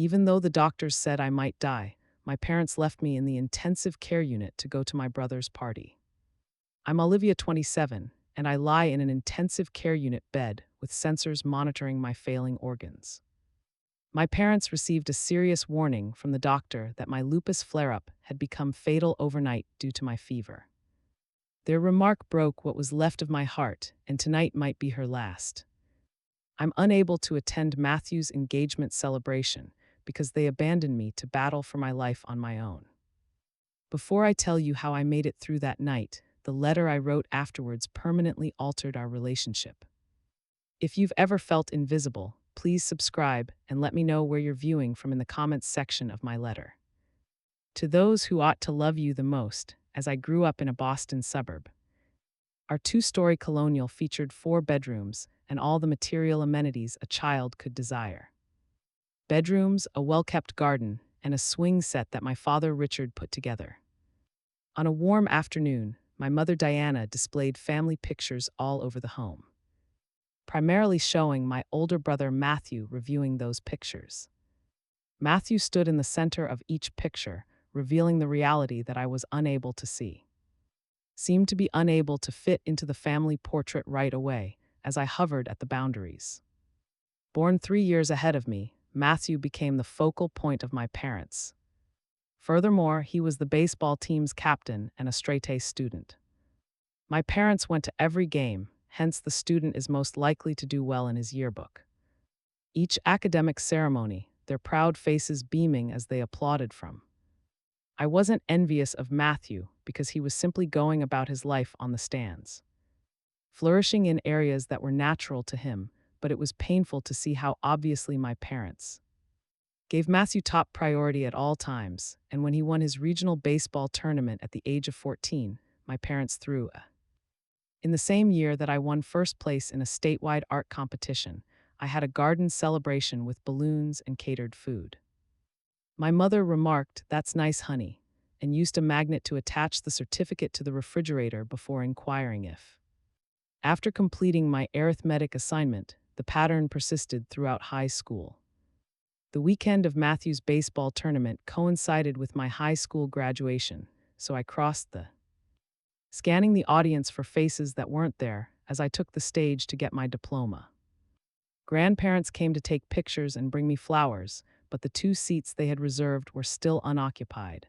Even though the doctors said I might die, my parents left me in the intensive care unit to go to my brother's party. I'm Olivia, 27, and I lie in an intensive care unit bed with sensors monitoring my failing organs. My parents received a serious warning from the doctor that my lupus flare-up had become fatal overnight due to my fever. Their remark broke what was left of my heart, and tonight might be her last. I'm unable to attend Matthew's engagement celebration because they abandoned me to battle for my life on my own. Before I tell you how I made it through that night, the letter I wrote afterwards permanently altered our relationship. If you've ever felt invisible, please subscribe and let me know where you're viewing from in the comments section of my letter. To those who ought to love you the most, as I grew up in a Boston suburb. Our two-story colonial featured 4 bedrooms and all the material amenities a child could desire. Bedrooms, a well-kept garden, and a swing set that my father Richard put together. On a warm afternoon, my mother Diana displayed family pictures all over the home, primarily showing my older brother Matthew reviewing those pictures. Matthew stood in the center of each picture, revealing the reality that I was unable to see. Seemed to be unable to fit into the family portrait right away, as I hovered at the boundaries. Born 3 years ahead of me, Matthew became the focal point of my parents. Furthermore, he was the baseball team's captain and a straight-A student. My parents went to every game, hence the student is most likely to do well in his yearbook. Each academic ceremony, their proud faces beaming as they applauded from. I wasn't envious of Matthew because he was simply going about his life on the stands, flourishing in areas that were natural to him, but it was painful to see how obviously my parents gave Matthew top priority at all times, and when he won his regional baseball tournament at the age of 14, my parents threw a. In the same year that I won first place in a statewide art competition, I had a garden celebration with balloons and catered food. My mother remarked, "That's nice, honey," and used a magnet to attach the certificate to the refrigerator before inquiring if. After completing my arithmetic assignment, the pattern persisted throughout high school. The weekend of Matthew's baseball tournament coincided with my high school graduation, so I crossed the scanning the audience for faces that weren't there as I took the stage to get my diploma. Grandparents came to take pictures and bring me flowers, but the 2 seats they had reserved were still unoccupied.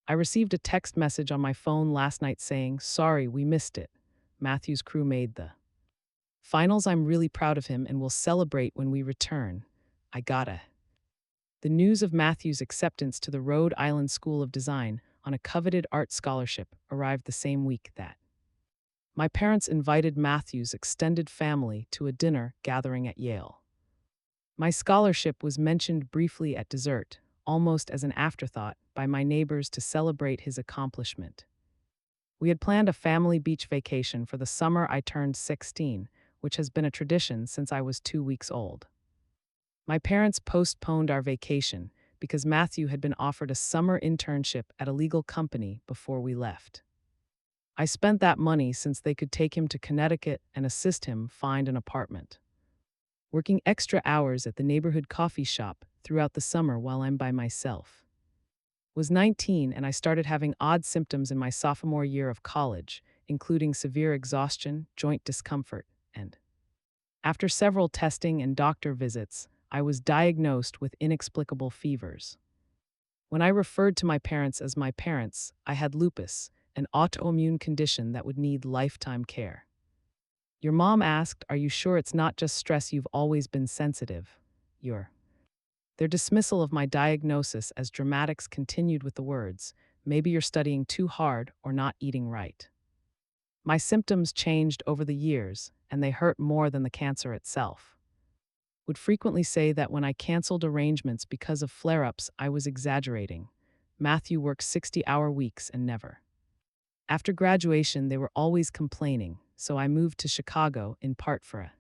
I received a text message on my phone last night saying, "Sorry, we missed it. Matthew's crew made the finals. I'm really proud of him and will celebrate when we return. I gotta." The news of Matthew's acceptance to the Rhode Island School of Design on a coveted art scholarship arrived the same week that my parents invited Matthew's extended family to a dinner gathering at Yale. My scholarship was mentioned briefly at dessert, almost as an afterthought, by my neighbors to celebrate his accomplishment. We had planned a family beach vacation for the summer I turned 16, which has been a tradition since I was 2 weeks old. My parents postponed our vacation because Matthew had been offered a summer internship at a legal company before we left. I spent that money since they could take him to Connecticut and assist him find an apartment. Working extra hours at the neighborhood coffee shop throughout the summer while I'm by myself. Was 19 and I started having odd symptoms in my sophomore year of college, including severe exhaustion, joint discomfort, and after several testing and doctor visits, I was diagnosed with inexplicable fevers. When I referred to my parents as my parents, I had lupus, an autoimmune condition that would need lifetime care. Your mom asked, "Are you sure it's not just stress? You've always been sensitive." Their dismissal of my diagnosis as dramatics continued with the words, "Maybe you're studying too hard or not eating right." My symptoms changed over the years, and they hurt more than the cancer itself. Would frequently say that when I canceled arrangements because of flare-ups, I was exaggerating. Matthew worked 60-hour weeks and never. After graduation, they were always complaining, so I moved to Chicago in part for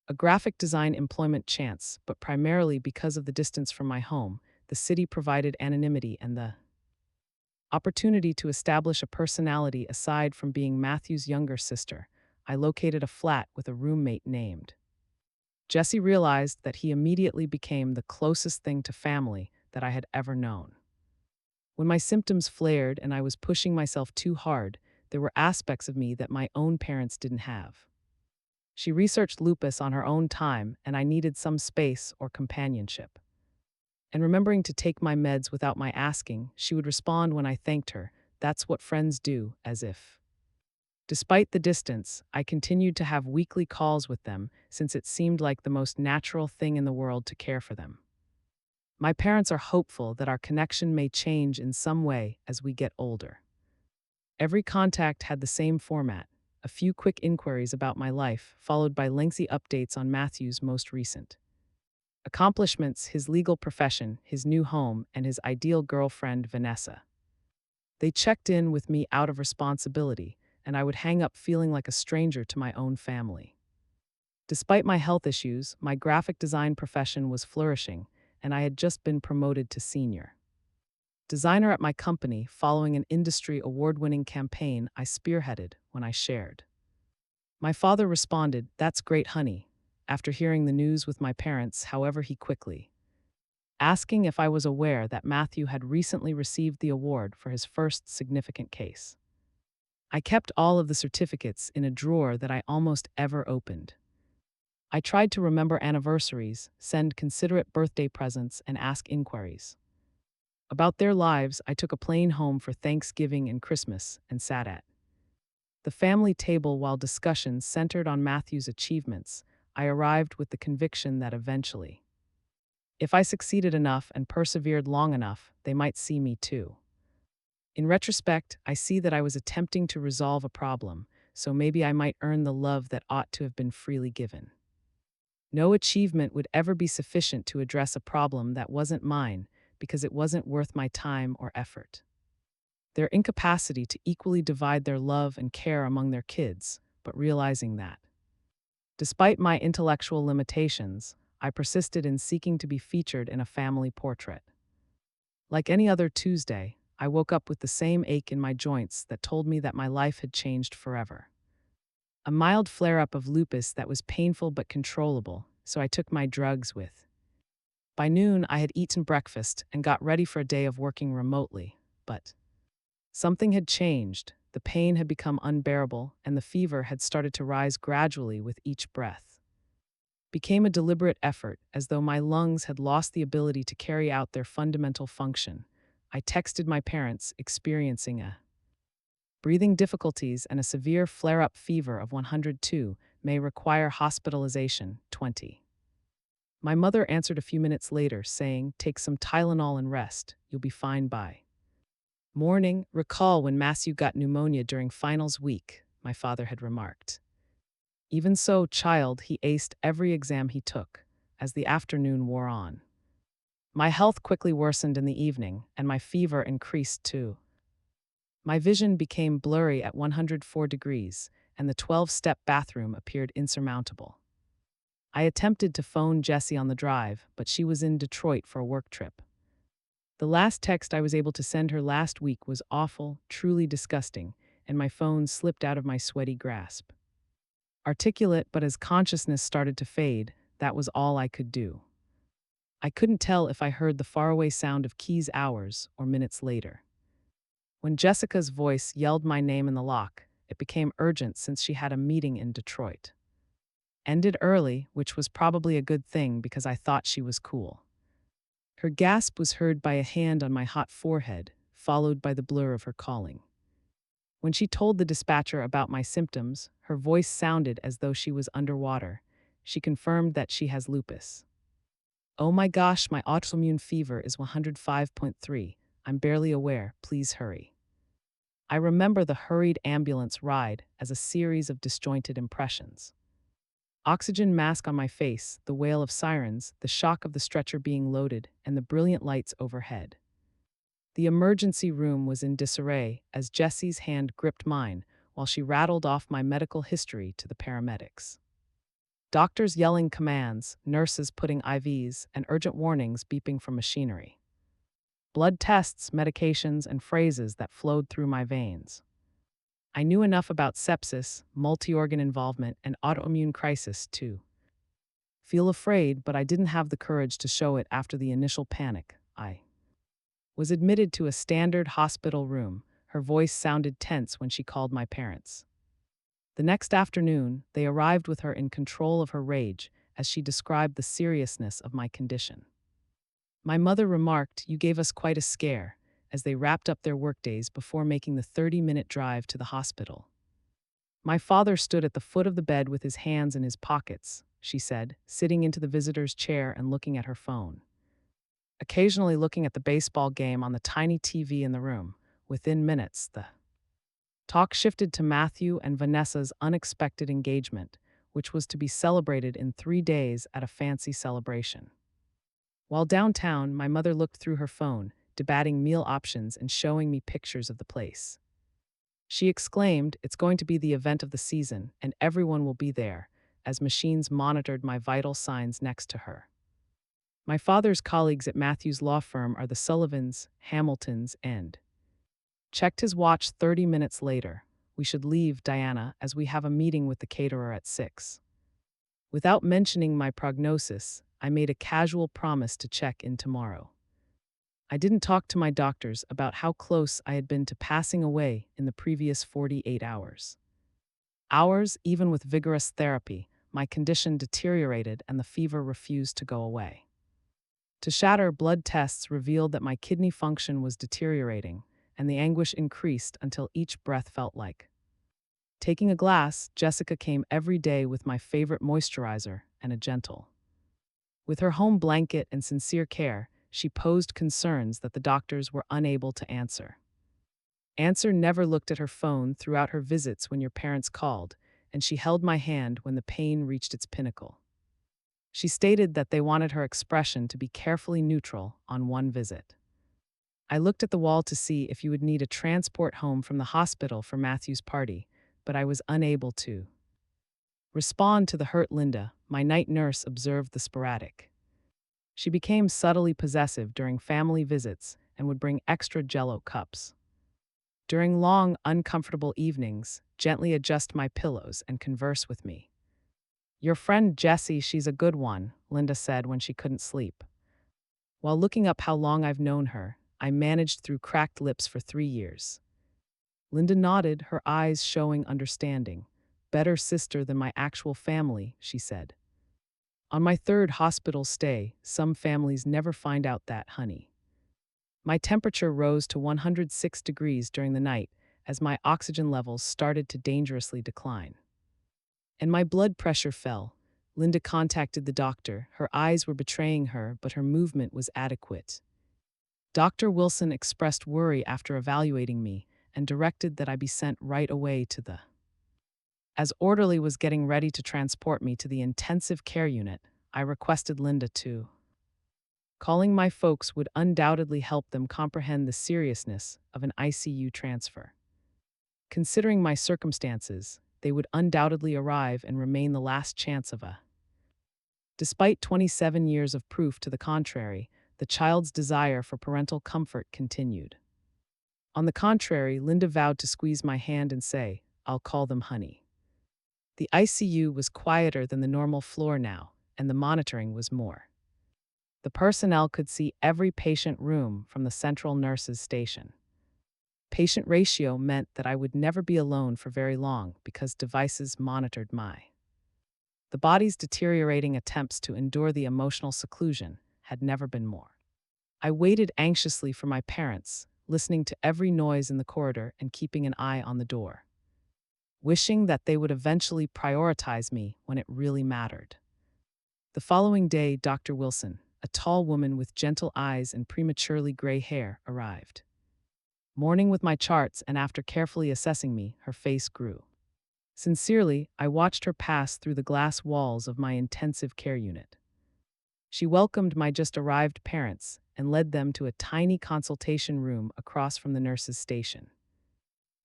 a graphic design employment chance, but primarily because of the distance from my home. The city provided anonymity and the opportunity to establish a personality aside from being Matthew's younger sister. I located a flat with a roommate named Jesse realized that he immediately became the closest thing to family that I had ever known. When my symptoms flared and I was pushing myself too hard, there were aspects of me that my own parents didn't have. She researched lupus on her own time, and I needed some space or companionship. And remembering to take my meds without my asking, she would respond when I thanked her, "That's what friends do," as if. Despite the distance, I continued to have weekly calls with them since it seemed like the most natural thing in the world to care for them. My parents are hopeful that our connection may change in some way as we get older. Every contact had the same format: a few quick inquiries about my life, followed by lengthy updates on Matthew's most recent accomplishments, his legal profession, his new home, and his ideal girlfriend, Vanessa. They checked in with me out of responsibility, and I would hang up feeling like a stranger to my own family. Despite my health issues, my graphic design profession was flourishing, and I had just been promoted to senior designer at my company following an industry award-winning campaign I spearheaded when I shared. My father responded, "That's great, honey," after hearing the news with my parents, however, he quickly asking if I was aware that Matthew had recently received the award for his first significant case. I kept all of the certificates in a drawer that I almost ever opened. I tried to remember anniversaries, send considerate birthday presents, and ask inquiries about their lives. I took a plane home for Thanksgiving and Christmas and sat at the family table while discussions centered on Matthew's achievements. I arrived with the conviction that eventually, if I succeeded enough and persevered long enough, they might see me too. In retrospect, I see that I was attempting to resolve a problem, so maybe I might earn the love that ought to have been freely given. No achievement would ever be sufficient to address a problem that wasn't mine because it wasn't worth my time or effort. Their incapacity to equally divide their love and care among their kids, but realizing that, despite my intellectual limitations, I persisted in seeking to be featured in a family portrait. Like any other Tuesday, I woke up with the same ache in my joints that told me that my life had changed forever. A mild flare-up of lupus that was painful but controllable, so I took my drugs with. By noon, I had eaten breakfast and got ready for a day of working remotely, but something had changed. The pain had become unbearable, and the fever had started to rise gradually with each breath. Became a deliberate effort, as though my lungs had lost the ability to carry out their fundamental function. I texted my parents, experiencing a breathing difficulties and a severe flare-up fever of 102, may require hospitalization, 20. My mother answered a few minutes later, saying, "Take some Tylenol and rest. You'll be fine by morning." Recall when Matthew got pneumonia during finals week, my father had remarked. Even so, child, he aced every exam he took, as the afternoon wore on. My health quickly worsened in the evening, and my fever increased too. My vision became blurry at 104 degrees, and the 12-step bathroom appeared insurmountable. I attempted to phone Jessie on the drive, but she was in Detroit for a work trip. The last text I was able to send her last week was awful, truly disgusting, and my phone slipped out of my sweaty grasp. Articulate, but as consciousness started to fade, that was all I could do. I couldn't tell if I heard the faraway sound of keys hours or minutes later. When Jessica's voice yelled my name in the lock, it became urgent since she had a meeting in Detroit. Ended early, which was probably a good thing because I thought she was cool. Her gasp was heard by a hand on my hot forehead, followed by the blur of her calling. When she told the dispatcher about my symptoms, her voice sounded as though she was underwater. She confirmed that she has lupus. "Oh my gosh, my autoimmune fever is 105.3. I'm barely aware. Please hurry." I remember the hurried ambulance ride as a series of disjointed impressions. Oxygen mask on my face, the wail of sirens, the shock of the stretcher being loaded, and the brilliant lights overhead. The emergency room was in disarray as Jessie's hand gripped mine while she rattled off my medical history to the paramedics. Doctors yelling commands, nurses putting IVs, and urgent warnings beeping from machinery. Blood tests, medications, and phrases that flowed through my veins. I knew enough about sepsis, multi-organ involvement, and autoimmune crisis to Feel afraid, but I didn't have the courage to show it after the initial panic. I was admitted to a standard hospital room. Her voice sounded tense when she called my parents. The next afternoon, they arrived with her in control of her rage as she described the seriousness of my condition. My mother remarked, "You gave us quite a scare," as they wrapped up their workdays before making the 30-minute drive to the hospital. My father stood at the foot of the bed with his hands in his pockets, she said, sitting into the visitor's chair and looking at her phone. Occasionally looking at the baseball game on the tiny TV in the room. Within minutes, the talk shifted to Matthew and Vanessa's unexpected engagement, which was to be celebrated in 3 days at a fancy celebration. While downtown, my mother looked through her phone, debating meal options and showing me pictures of the place. She exclaimed, "It's going to be the event of the season, and everyone will be there," as machines monitored my vital signs next to her. My father's colleagues at Matthew's law firm are the Sullivans, Hamiltons, and checked his watch 30 minutes later. "We should leave, Diana, as we have a meeting with the caterer at 6. Without mentioning my prognosis, I made a casual promise to check in tomorrow. I didn't talk to my doctors about how close I had been to passing away in the previous 48 hours. Even with vigorous therapy, my condition deteriorated and the fever refused to go away. To shatter, blood tests revealed that my kidney function was deteriorating, and the anguish increased until each breath felt like taking a glass. Jessica came every day with my favorite moisturizer and a gentle. With her home blanket and sincere care, she posed concerns that the doctors were unable to answer. Answer never looked at her phone throughout her visits when your parents called, and she held my hand when the pain reached its pinnacle. She stated that they wanted her expression to be carefully neutral on one visit. I looked at the wall to see if you would need a transport home from the hospital for Matthew's party, but I was unable to respond to the hurt Linda. My night nurse observed the sporadic. She became subtly possessive during family visits and would bring extra Jell-O cups. During long, uncomfortable evenings, gently adjust my pillows and converse with me. "Your friend Jessie, she's a good one," Linda said when she couldn't sleep. While looking up how long I've known her, I managed through cracked lips for 3 years. Linda nodded, her eyes showing understanding. "Better sister than my actual family," she said. "On my 3rd hospital stay, some families never find out that, honey." My temperature rose to 106 degrees during the night as my oxygen levels started to dangerously decline. And my blood pressure fell. Linda contacted the doctor. Her eyes were betraying her, but her movement was adequate. Dr. Wilson expressed worry after evaluating me and directed that I be sent right away to the. As orderly was getting ready to transport me to the intensive care unit, I requested Linda to. Calling my folks would undoubtedly help them comprehend the seriousness of an ICU transfer. Considering my circumstances, they would undoubtedly arrive and remain the last chance of a. Despite 27 years of proof to the contrary, the child's desire for parental comfort continued. On the contrary, Linda vowed to squeeze my hand and say, "I'll call them honey." The ICU was quieter than the normal floor now, and the monitoring was more. The personnel could see every patient room from the central nurse's station. Patient ratio meant that I would never be alone for very long because devices monitored the body's deteriorating attempts to endure the emotional seclusion had never been more. I waited anxiously for my parents, listening to every noise in the corridor and keeping an eye on the door, wishing that they would eventually prioritize me when it really mattered. The following day, Dr. Wilson, a tall woman with gentle eyes and prematurely gray hair, arrived. Mourning with my charts, and after carefully assessing me, her face grew. Sincerely, I watched her pass through the glass walls of my intensive care unit. She welcomed my just-arrived parents and led them to a tiny consultation room across from the nurse's station.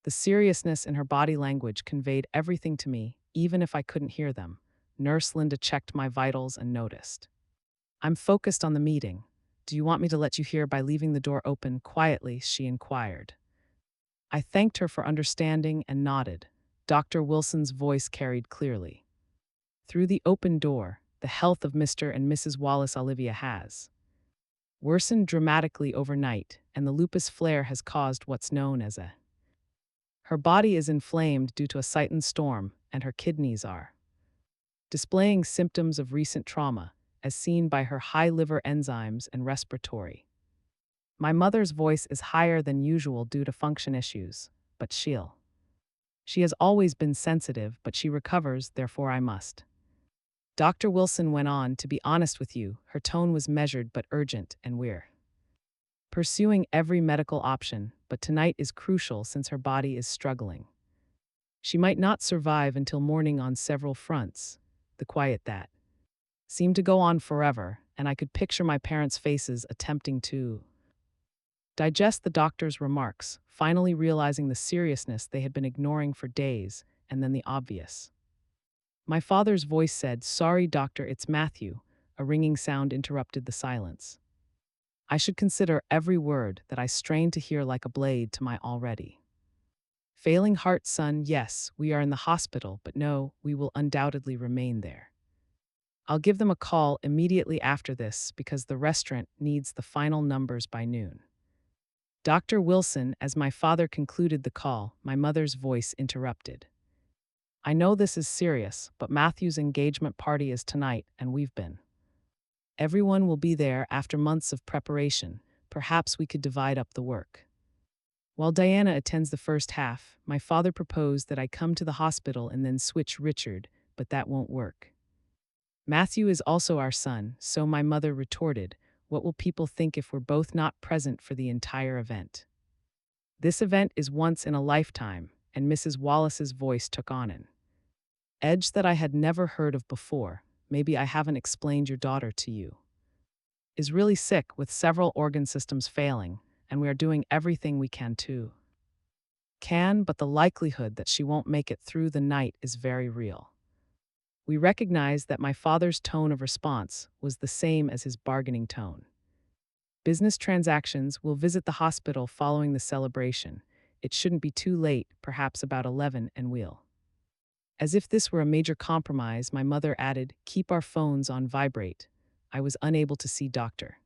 The seriousness in her body language conveyed everything to me, even if I couldn't hear them. Nurse Linda checked my vitals and noticed. "I'm focused on the meeting. Do you want me to let you hear by leaving the door open quietly?" she inquired. I thanked her for understanding and nodded. Dr. Wilson's voice carried clearly. Through the open door, the health of Mr. and Mrs. Wallace Olivia has worsened dramatically overnight, and the lupus flare has caused what's known as a. Her body is inflamed due to a cytokine storm, and her kidneys are displaying symptoms of recent trauma, as seen by her high liver enzymes and respiratory. My mother's voice is higher than usual due to function issues, but she has always been sensitive, but she recovers, therefore I must. Dr. Wilson went on, to be honest with you, her tone was measured but urgent, and we're pursuing every medical option, but tonight is crucial since her body is struggling. She might not survive until morning on several fronts. The quiet that seemed to go on forever, and I could picture my parents' faces attempting to digest the doctor's remarks, finally realizing the seriousness they had been ignoring for days, and then the obvious. My father's voice said, "Sorry, doctor, it's Matthew." A ringing sound interrupted the silence. I should consider every word that I strained to hear like a blade to my already failing heart. "Son, yes, we are in the hospital, but no, we will undoubtedly remain there. I'll give them a call immediately after this because the restaurant needs the final numbers by noon." Dr. Wilson, as my father concluded the call, my mother's voice interrupted. "I know this is serious, but Matthew's engagement party is tonight, and we've been. Everyone will be there after months of preparation. Perhaps we could divide up the work." While Diana attends the first half, my father proposed that I come to the hospital and then switch Richard, but that won't work. "Matthew is also our son," so my mother retorted, "What will people think if we're both not present for the entire event? This event is once in a lifetime," and Mrs. Wallace's voice took on an edge that I had never heard of before. "Maybe I haven't explained your daughter to you. Is really sick with several organ systems failing, and we are doing everything we can, but the likelihood that she won't make it through the night is very real." We recognized that my father's tone of response was the same as his bargaining tone. "Business transactions will visit the hospital following the celebration. It shouldn't be too late, perhaps about 11, and we'll." As if this were a major compromise, my mother added, "Keep our phones on vibrate." I was unable to see Dr.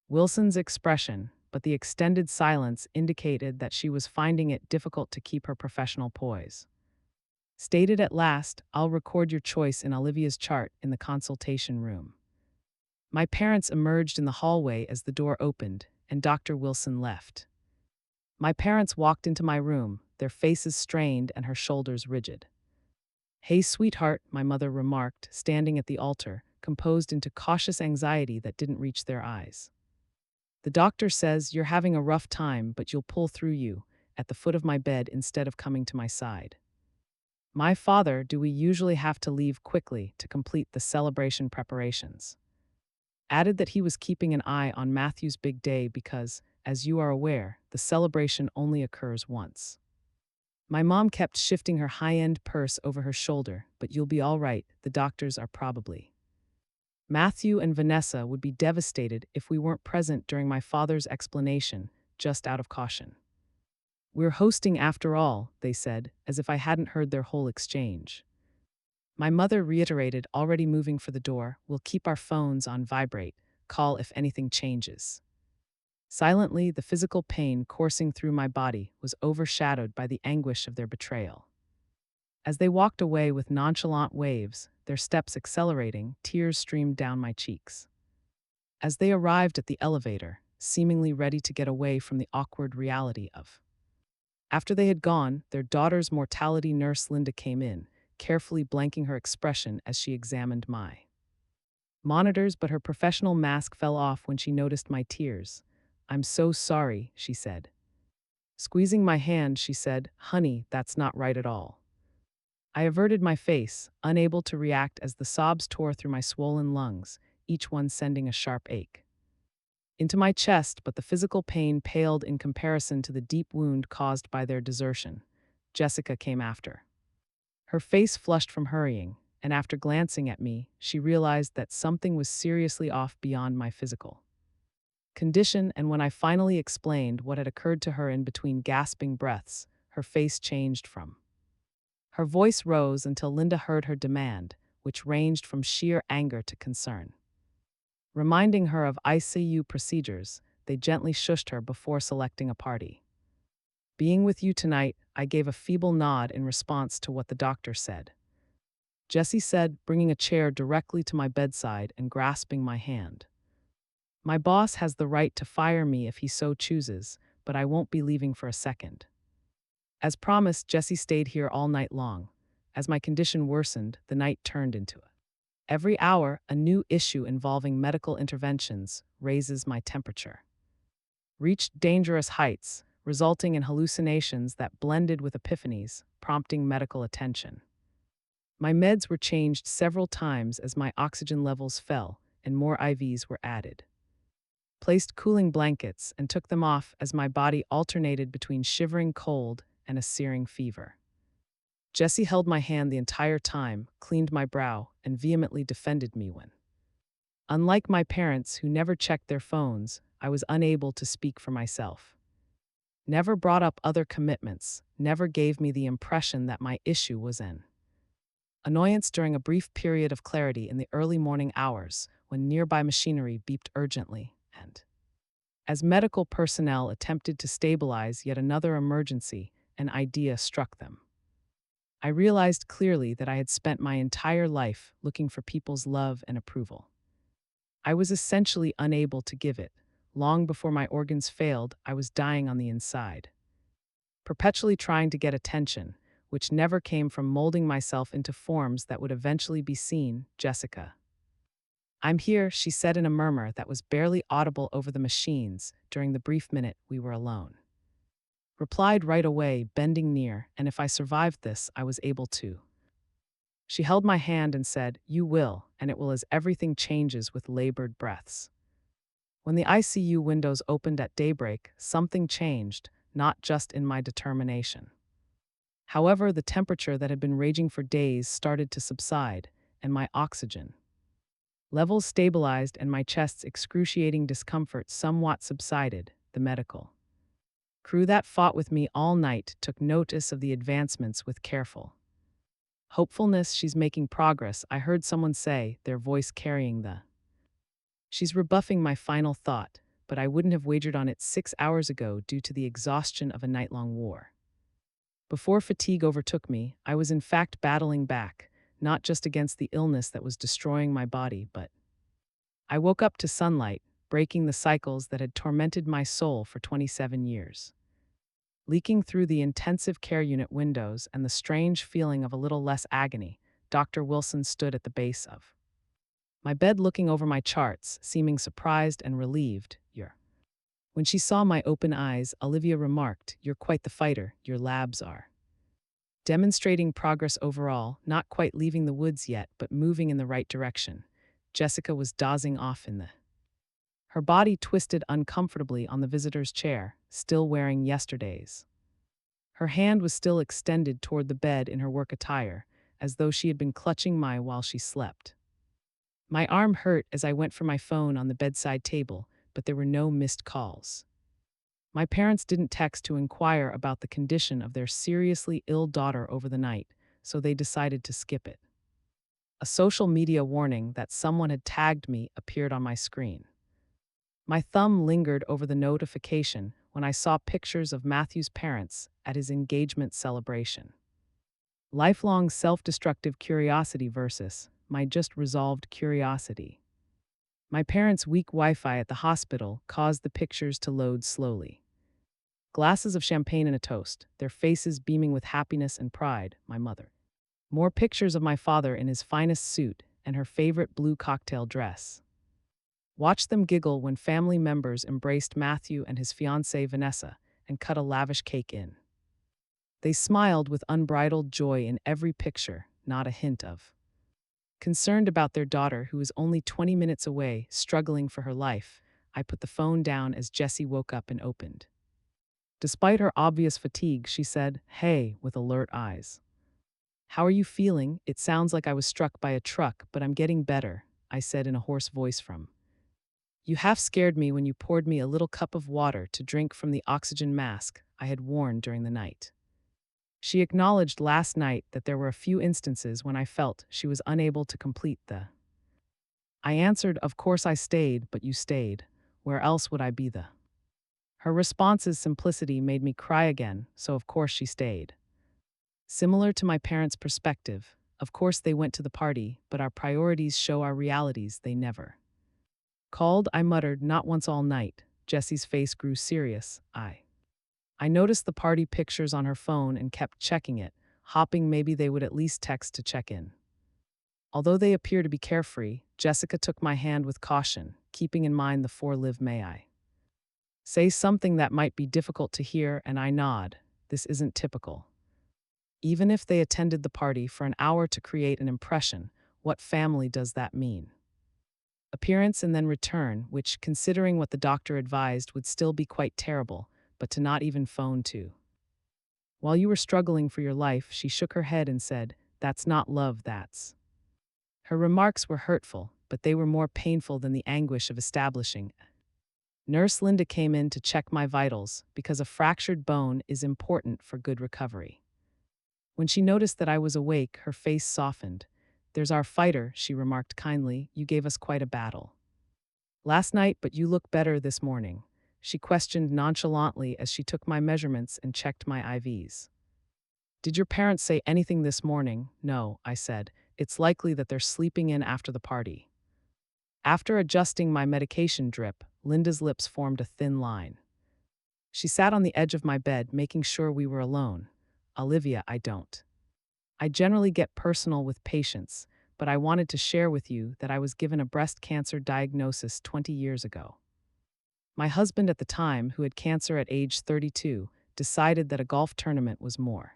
Wilson's expression, but the extended silence indicated that she was finding it difficult to keep her professional poise. Stated at last, "I'll record your choice in Olivia's chart in the consultation room." My parents emerged in the hallway as the door opened, and Dr. Wilson left. My parents walked into my room, their faces strained and her shoulders rigid. "Hey, sweetheart," my mother remarked, standing at the altar, composed into cautious anxiety that didn't reach their eyes. "The doctor says you're having a rough time, but you'll pull through." You, at the foot of my bed instead of coming to my side. "My father, do we usually have to leave quickly to complete the celebration preparations?" Added that he was keeping an eye on Matthew's big day because, as you are aware, the celebration only occurs once. My mom kept shifting her high-end purse over her shoulder, "But you'll be all right, the doctors are probably." Matthew and Vanessa would be devastated if we weren't present during my father's explanation, just out of caution. "We're hosting after all," they said, as if I hadn't heard their whole exchange. My mother reiterated, already moving for the door, "We'll keep our phones on vibrate, call if anything changes." Silently, the physical pain coursing through my body was overshadowed by the anguish of their betrayal. As they walked away with nonchalant waves, their steps accelerating, tears streamed down my cheeks. As they arrived at the elevator, seemingly ready to get away from the awkward reality of. After they had gone, their daughter's mortality nurse Linda came in, carefully blanking her expression as she examined my monitors, but her professional mask fell off when she noticed my tears. "I'm so sorry," she said. Squeezing my hand, she said, "Honey, that's not right at all." I averted my face, unable to react as the sobs tore through my swollen lungs, each one sending a sharp ache into my chest, but the physical pain paled in comparison to the deep wound caused by their desertion. Jessica came after. Her face flushed from hurrying, and after glancing at me, she realized that something was seriously off beyond my physical condition, and when I finally explained what had occurred to her in between gasping breaths, her face changed from. Her voice rose until Linda heard her demand, which ranged from sheer anger to concern. Reminding her of ICU procedures, they gently shushed her before selecting a party. Being with you tonight, I gave a feeble nod in response to what the doctor said. Jessie said, bringing a chair directly to my bedside and grasping my hand. My boss has the right to fire me if he so chooses, but I won't be leaving for a second. As promised, Jessie stayed here all night long. As my condition worsened, the night turned into it. Every hour, a new issue involving medical interventions raises my temperature. Reached dangerous heights, resulting in hallucinations that blended with epiphanies, prompting medical attention. My meds were changed several times as my oxygen levels fell and more IVs were added. Placed cooling blankets and took them off as my body alternated between shivering cold and a searing fever. Jessie held my hand the entire time, cleaned my brow, and vehemently defended me when. Unlike my parents, who never checked their phones, I was unable to speak for myself. Never brought up other commitments, never gave me the impression that my issue was in. Annoyance during a brief period of clarity in the early morning hours when nearby machinery beeped urgently, and as medical personnel attempted to stabilize yet another emergency, an idea struck them. I realized clearly that I had spent my entire life looking for people's love and approval. I was essentially unable to give it. Long before my organs failed, I was dying on the inside. Perpetually trying to get attention, which never came from molding myself into forms that would eventually be seen, Jessica. I'm here, she said in a murmur that was barely audible over the machines during the brief minute we were alone. Replied right away, bending near, and if I survived this, I was able to. She held my hand and said, "You will, and it will as everything changes with labored breaths." When the ICU windows opened at daybreak, something changed, not just in my determination. However, the temperature that had been raging for days started to subside, and my oxygen levels stabilized and my chest's excruciating discomfort somewhat subsided, the medical crew that fought with me all night took notice of the advancements with careful hopefulness. She's making progress, I heard someone say, their voice carrying the she's rebuffing my final thought, but I wouldn't have wagered on it 6 hours ago due to the exhaustion of a night-long war. Before fatigue overtook me, I was in fact battling back, not just against the illness that was destroying my body, but I woke up to sunlight, breaking the cycles that had tormented my soul for 27 years. Leaking through the intensive care unit windows and the strange feeling of a little less agony, Dr. Wilson stood at the base of my bed looking over my charts, seeming surprised and relieved. When she saw my open eyes, Olivia remarked, "You're quite the fighter, your labs are demonstrating progress overall, not quite leaving the woods yet, but moving in the right direction." Jessica was dozing off in her body twisted uncomfortably on the visitor's chair, still wearing yesterday's. Her hand was still extended toward the bed in her work attire, as though she had been clutching mine while she slept. My arm hurt as I went for my phone on the bedside table, but there were no missed calls. My parents didn't text to inquire about the condition of their seriously ill daughter over the night, so they decided to skip it. A social media warning that someone had tagged me appeared on my screen. My thumb lingered over the notification when I saw pictures of Matthew's parents at his engagement celebration. Lifelong self-destructive curiosity versus my just resolved curiosity. My parents' weak Wi-Fi at the hospital caused the pictures to load slowly. Glasses of champagne and a toast, their faces beaming with happiness and pride, my mother. More pictures of my father in his finest suit and her favorite blue cocktail dress. Watched them giggle when family members embraced Matthew and his fiancée Vanessa and cut a lavish cake in. They smiled with unbridled joy in every picture, not a hint of concerned about their daughter who was only 20 minutes away, struggling for her life. I put the phone down as Jessie woke up and opened. Despite her obvious fatigue, she said, "Hey," with alert eyes. "How are you feeling? It sounds like I was struck by a truck, but I'm getting better," I said in a hoarse voice from. "You half scared me when you poured me a little cup of water to drink from the oxygen mask I had worn during the night." She acknowledged last night that there were a few instances when I felt she was unable to complete the. I answered, of course I stayed, but you stayed. Where else would I be the? Her response's simplicity made me cry again, so of course she stayed. Similar to my parents' perspective, of course they went to the party, but our priorities show our realities they never. Called, I muttered, not once all night. Jessie's face grew serious. I noticed the party pictures on her phone and kept checking it, hoping maybe they would at least text to check in. Although they appear to be carefree, Jessica took my hand with caution, keeping in mind the four-live may I. Say something that might be difficult to hear, and I nod. This isn't typical. Even if they attended the party for an hour to create an impression, what family does that mean? Appearance and then return, which, considering what the doctor advised, would still be quite terrible, but to not even phone to. While you were struggling for your life, she shook her head and said, that's not love, that's. Her remarks were hurtful, but they were more painful than the anguish of establishing. Nurse Linda came in to check my vitals because a fractured bone is important for good recovery. When she noticed that I was awake, her face softened. There's our fighter, she remarked kindly. You gave us quite a battle last night, but you look better this morning. She questioned nonchalantly as she took my measurements and checked my IVs. Did your parents say anything this morning? No, I said. It's likely that they're sleeping in after the party. After adjusting my medication drip, Linda's lips formed a thin line. She sat on the edge of my bed, making sure we were alone. Olivia, I don't. I generally get personal with patients, but I wanted to share with you that I was given a breast cancer diagnosis 20 years ago. My husband at the time, who had cancer at age 32, decided that a golf tournament was more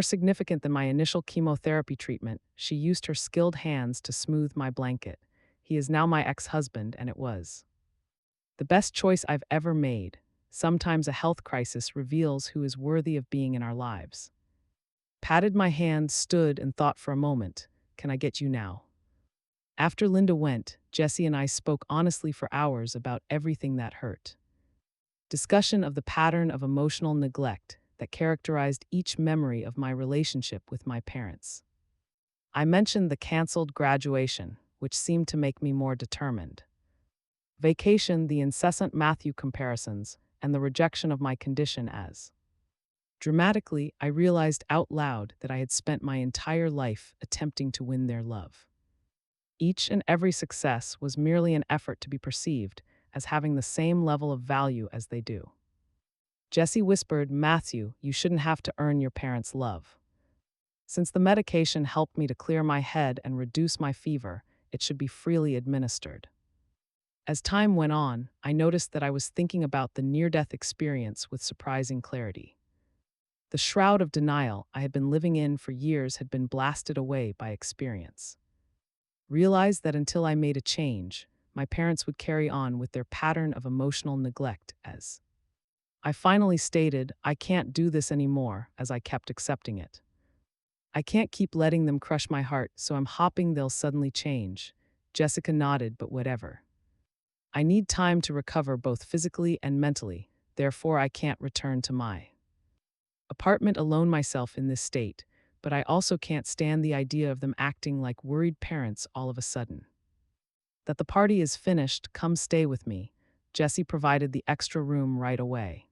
significant than my initial chemotherapy treatment. She used her skilled hands to smooth my blanket. He is now my ex-husband, and it was the best choice I've ever made. Sometimes a health crisis reveals who is worthy of being in our lives. Patted my hand, stood, and thought for a moment. Can I get you now? After Linda went, Jessie and I spoke honestly for hours about everything that hurt. Discussion of the pattern of emotional neglect that characterized each memory of my relationship with my parents. I mentioned the canceled graduation, which seemed to make me more determined. Vacation, the incessant Matthew comparisons, and the rejection of my condition as. Dramatically, I realized out loud that I had spent my entire life attempting to win their love. Each and every success was merely an effort to be perceived as having the same level of value as they do. Jessie whispered, Matthew, you shouldn't have to earn your parents' love. Since the medication helped me to clear my head and reduce my fever, it should be freely administered. As time went on, I noticed that I was thinking about the near-death experience with surprising clarity. The shroud of denial I had been living in for years had been blasted away by experience. Realized that until I made a change, my parents would carry on with their pattern of emotional neglect as. I finally stated, I can't do this anymore, as I kept accepting it. I can't keep letting them crush my heart, so I'm hoping they'll suddenly change. Jessica nodded, but whatever. I need time to recover both physically and mentally, therefore I can't return to my apartment alone myself in this state, but I also can't stand the idea of them acting like worried parents all of a sudden. That the party is finished, come stay with me. Jessie provided the extra room right away.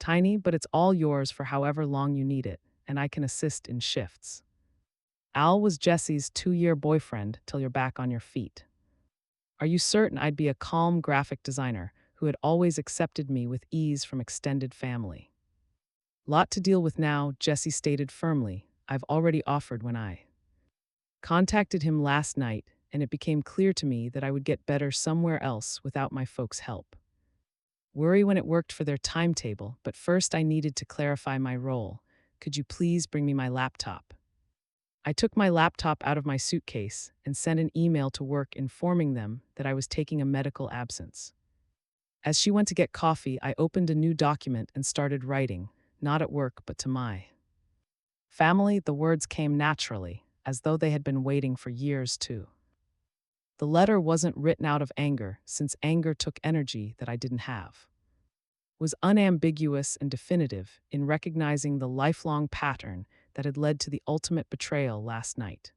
Tiny, but it's all yours for however long you need it, and I can assist in shifts. Al was Jessie's 2-year boyfriend till you're back on your feet. Are you certain I'd be a calm graphic designer who had always accepted me with ease from extended family? Lot to deal with now, Jessie stated firmly. I've already offered when I contacted him last night, and it became clear to me that I would get better somewhere else without my folks' help. Worry when it worked for their timetable, but first I needed to clarify my role. Could you please bring me my laptop? I took my laptop out of my suitcase and sent an email to work informing them that I was taking a medical absence. As she went to get coffee, I opened a new document and started writing, not at work but to my family. The words came naturally, as though they had been waiting for years too. The letter wasn't written out of anger, since anger took energy that I didn't have. was unambiguous and definitive in recognizing the lifelong pattern that had led to the ultimate betrayal last night.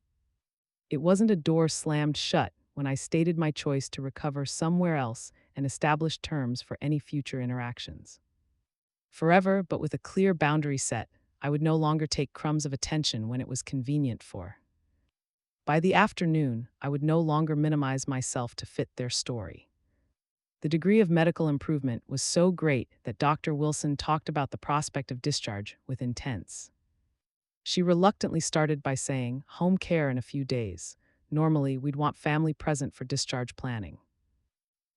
It wasn't a door slammed shut when I stated my choice to recover somewhere else and establish terms for any future interactions. Forever, but with a clear boundary set, I would no longer take crumbs of attention when it was convenient for. By the afternoon, I would no longer minimize myself to fit their story. The degree of medical improvement was so great that Dr. Wilson talked about the prospect of discharge with intense. She reluctantly started by saying, home care in a few days. Normally, we'd want family present for discharge planning.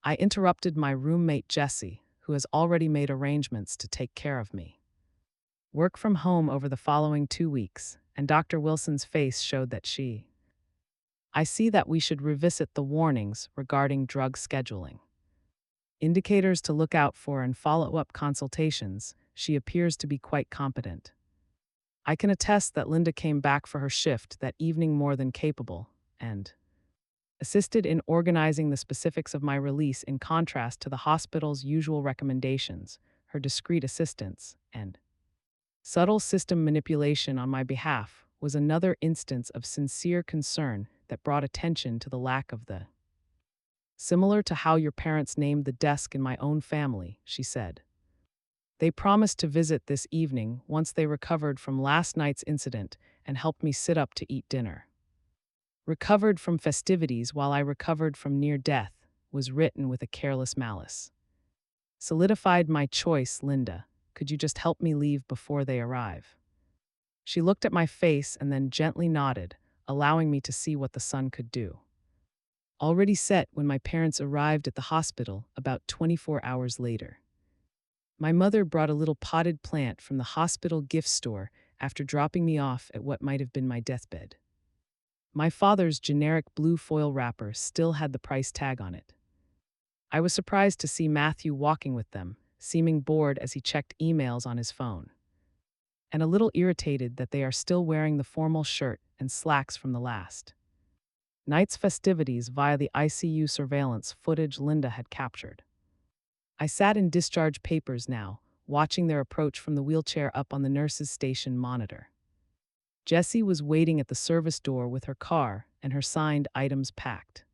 I interrupted my roommate Jessie, who has already made arrangements to take care of me. Work from home over the following 2 weeks, and Dr. Wilson's face showed that I see that we should revisit the warnings regarding drug scheduling. Indicators to look out for in follow-up consultations, she appears to be quite competent. I can attest that Linda came back for her shift that evening more than capable, and assisted in organizing the specifics of my release in contrast to the hospital's usual recommendations, her discreet assistance, and subtle system manipulation on my behalf was another instance of sincere concern that brought attention to the lack of the similar to how your parents named the desk in my own family, she said. They promised to visit this evening once they recovered from last night's incident and helped me sit up to eat dinner. Recovered from festivities while I recovered from near death was written with a careless malice. Solidified my choice, Linda. Could you just help me leave before they arrive? She looked at my face and then gently nodded, allowing me to see what the sun could do. Already set when my parents arrived at the hospital about 24 hours later. My mother brought a little potted plant from the hospital gift store after dropping me off at what might have been my deathbed. My father's generic blue foil wrapper still had the price tag on it. I was surprised to see Matthew walking with them, seeming bored as he checked emails on his phone, and a little irritated that they are still wearing the formal shirt and slacks from the last night's festivities via the ICU surveillance footage Linda had captured. I sat in discharge papers now, watching their approach from the wheelchair up on the nurse's station monitor. Jessie was waiting at the service door with her car and her signed items packed.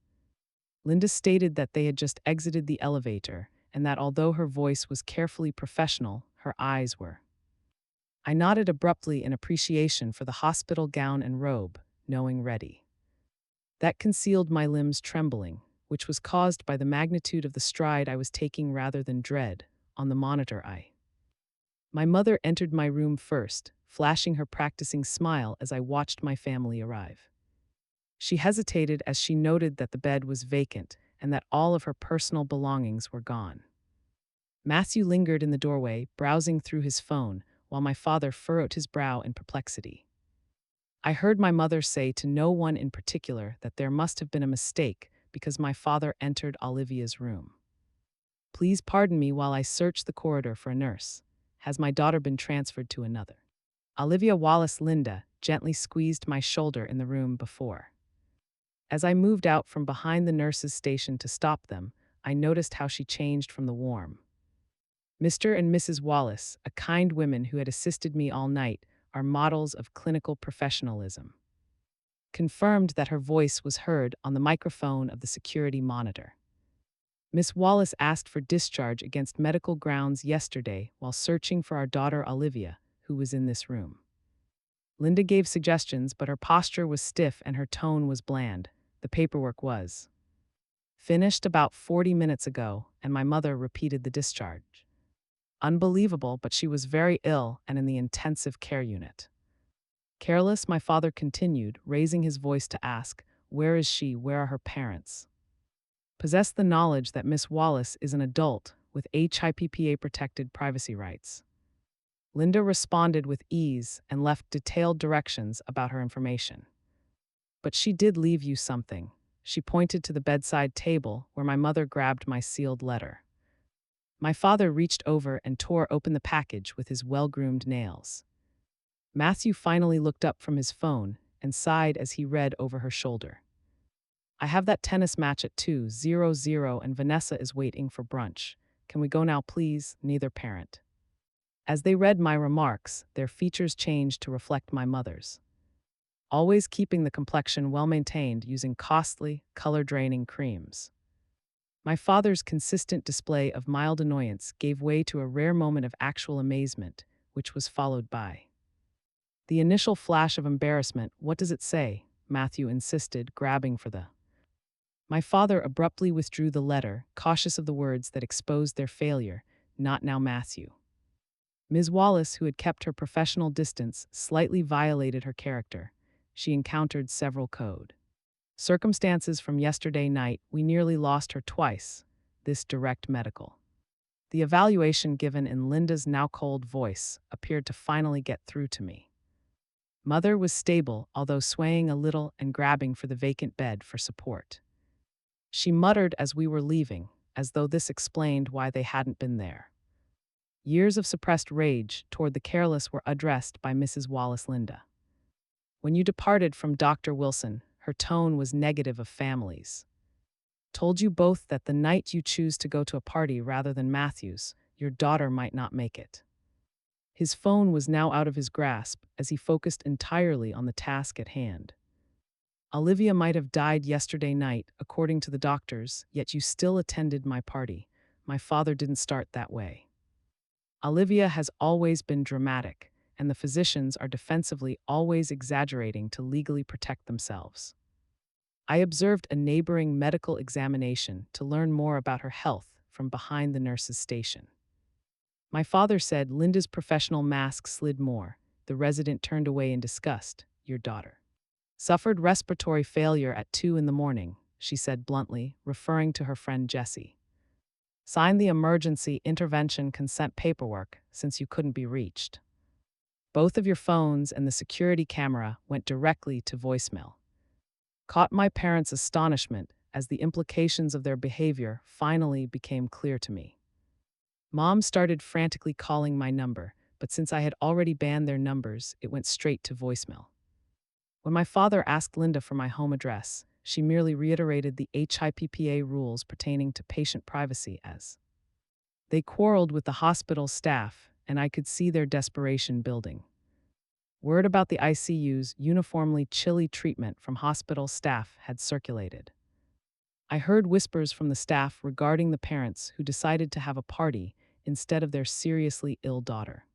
Linda stated that they had just exited the elevator and that although her voice was carefully professional, her eyes were. I nodded abruptly in appreciation for the hospital gown and robe, knowing ready. That concealed my limbs trembling, which was caused by the magnitude of the stride I was taking rather than dread, on the monitor My mother entered my room first, flashing her practicing smile as I watched my family arrive. She hesitated as she noted that the bed was vacant and that all of her personal belongings were gone. Matthew lingered in the doorway, browsing through his phone, while my father furrowed his brow in perplexity. I heard my mother say to no one in particular that there must have been a mistake because my father entered Olivia's room. Please pardon me while I search the corridor for a nurse. Has my daughter been transferred to another? Olivia Wallace Linda gently squeezed my shoulder in the room before. As I moved out from behind the nurse's station to stop them, I noticed how she changed from the warm Mr. and Mrs. Wallace, a kind women who had assisted me all night, are models of clinical professionalism. Confirmed that her voice was heard on the microphone of the security monitor. Miss Wallace asked for discharge against medical grounds yesterday while searching for our daughter Olivia, who was in this room. Linda gave suggestions, but her posture was stiff and her tone was bland. The paperwork was finished about 40 minutes ago, and my mother repeated the discharge. Unbelievable, but she was very ill and in the intensive care unit. Careless, my father continued, raising his voice to ask, where is she? Where are her parents? Possess the knowledge that Miss Wallace is an adult with HIPAA-protected privacy rights. Linda responded with ease and left detailed directions about her information. But she did leave you something. She pointed to the bedside table where my mother grabbed my sealed letter. My father reached over and tore open the package with his well-groomed nails. Matthew finally looked up from his phone and sighed as he read over her shoulder. I have that tennis match at 2:00 and Vanessa is waiting for brunch. Can we go now, please? Neither parent. As they read my remarks, their features changed to reflect my mother's, always keeping the complexion well maintained using costly, color-draining creams. My father's consistent display of mild annoyance gave way to a rare moment of actual amazement, which was followed by the initial flash of embarrassment. What does it say? Matthew insisted, grabbing for the. My father abruptly withdrew the letter, cautious of the words that exposed their failure. Not now, Matthew. Ms. Wallace, who had kept her professional distance, slightly violated her character. She encountered several code circumstances from yesterday night. We nearly lost her twice. This direct medical. The evaluation given in Linda's now cold voice appeared to finally get through to me. Mother was stable, although swaying a little and grabbing for the vacant bed for support. She muttered as we were leaving, as though this explained why they hadn't been there. Years of suppressed rage toward the careless were addressed by Mrs. Wallace. Linda. When you departed from Dr. Wilson, her tone was negative of families. Told you both that the night you choose to go to a party rather than Matthew's, your daughter might not make it. His phone was now out of his grasp as he focused entirely on the task at hand. Olivia might have died yesterday night, according to the doctors, yet you still attended my party. My father didn't start that way. Olivia has always been dramatic, and the physicians are defensively always exaggerating to legally protect themselves. I observed a neighboring medical examination to learn more about her health from behind the nurse's station. My father said Linda's professional mask slid more. The resident turned away in disgust. Your daughter suffered respiratory failure at 2 a.m, she said bluntly, referring to her friend Jessie. Sign the emergency intervention consent paperwork since you couldn't be reached. Both of your phones and the security camera went directly to voicemail. Caught my parents' astonishment as the implications of their behavior finally became clear to me. Mom started frantically calling my number, but since I had already banned their numbers, it went straight to voicemail. When my father asked Linda for my home address, she merely reiterated the HIPAA rules pertaining to patient privacy as they quarreled with the hospital staff, and I could see their desperation building. Word about the ICU's uniformly chilly treatment from hospital staff had circulated. I heard whispers from the staff regarding the parents who decided to have a party instead of their seriously ill daughter.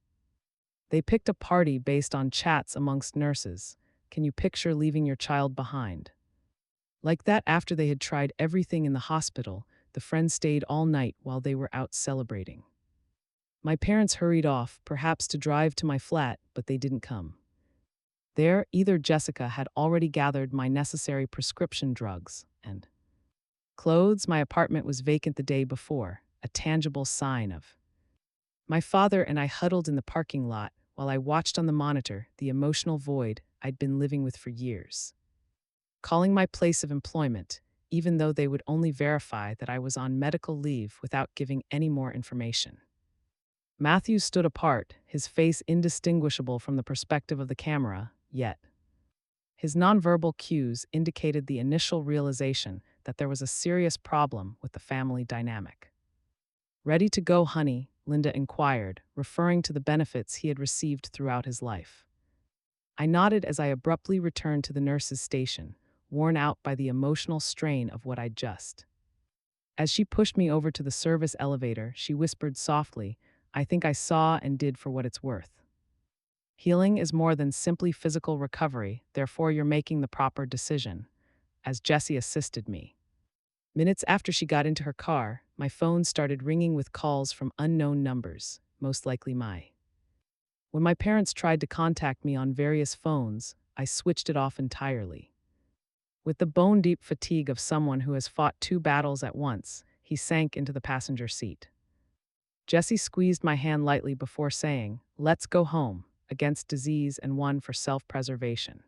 They picked a party based on chats amongst nurses. Can you picture leaving your child behind? Like that, after they had tried everything in the hospital, the friends stayed all night while they were out celebrating. My parents hurried off, perhaps to drive to my flat, but they didn't come. There, either Jessica had already gathered my necessary prescription drugs and clothes. My apartment was vacant the day before, a tangible sign of. My father and I huddled in the parking lot while I watched on the monitor the emotional void I'd been living with for years. Calling my place of employment, even though they would only verify that I was on medical leave without giving any more information. Matthew stood apart, his face indistinguishable from the perspective of the camera, yet his nonverbal cues indicated the initial realization that there was a serious problem with the family dynamic. Ready to go, honey? Linda inquired, referring to the benefits he had received throughout his life. I nodded as I abruptly returned to the nurse's station, worn out by the emotional strain of what I'd just. As she pushed me over to the service elevator, she whispered softly, I think I saw and did for what it's worth. Healing is more than simply physical recovery, therefore you're making the proper decision, as Jessie assisted me. Minutes after she got into her car, my phone started ringing with calls from unknown numbers, most likely my. When my parents tried to contact me on various phones, I switched it off entirely. With the bone-deep fatigue of someone who has fought 2 battles at once, he sank into the passenger seat. Jessie squeezed my hand lightly before saying, let's go home, against disease and one for self-preservation.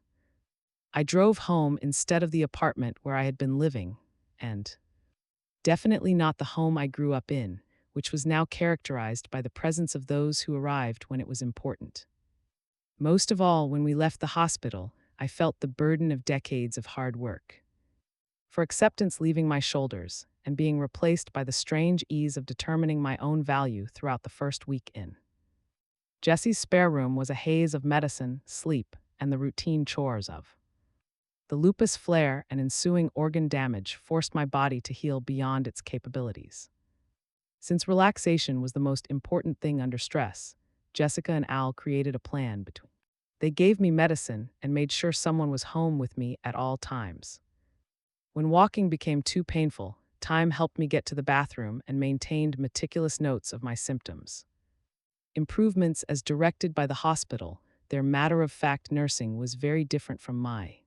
I drove home instead of the apartment where I had been living, and definitely not the home I grew up in, which was now characterized by the presence of those who arrived when it was important. Most of all, when we left the hospital, I felt the burden of decades of hard work. For acceptance leaving my shoulders, and being replaced by the strange ease of determining my own value throughout the first week in. Jesse's spare room was a haze of medicine, sleep, and the routine chores of. The lupus flare and ensuing organ damage forced my body to heal beyond its capabilities. Since relaxation was the most important thing under stress, Jessica and Al created a plan between. They gave me medicine and made sure someone was home with me at all times. When walking became too painful, Time helped me get to the bathroom and maintained meticulous notes of my symptoms. Improvements as directed by the hospital, their matter-of-fact nursing was very different from my.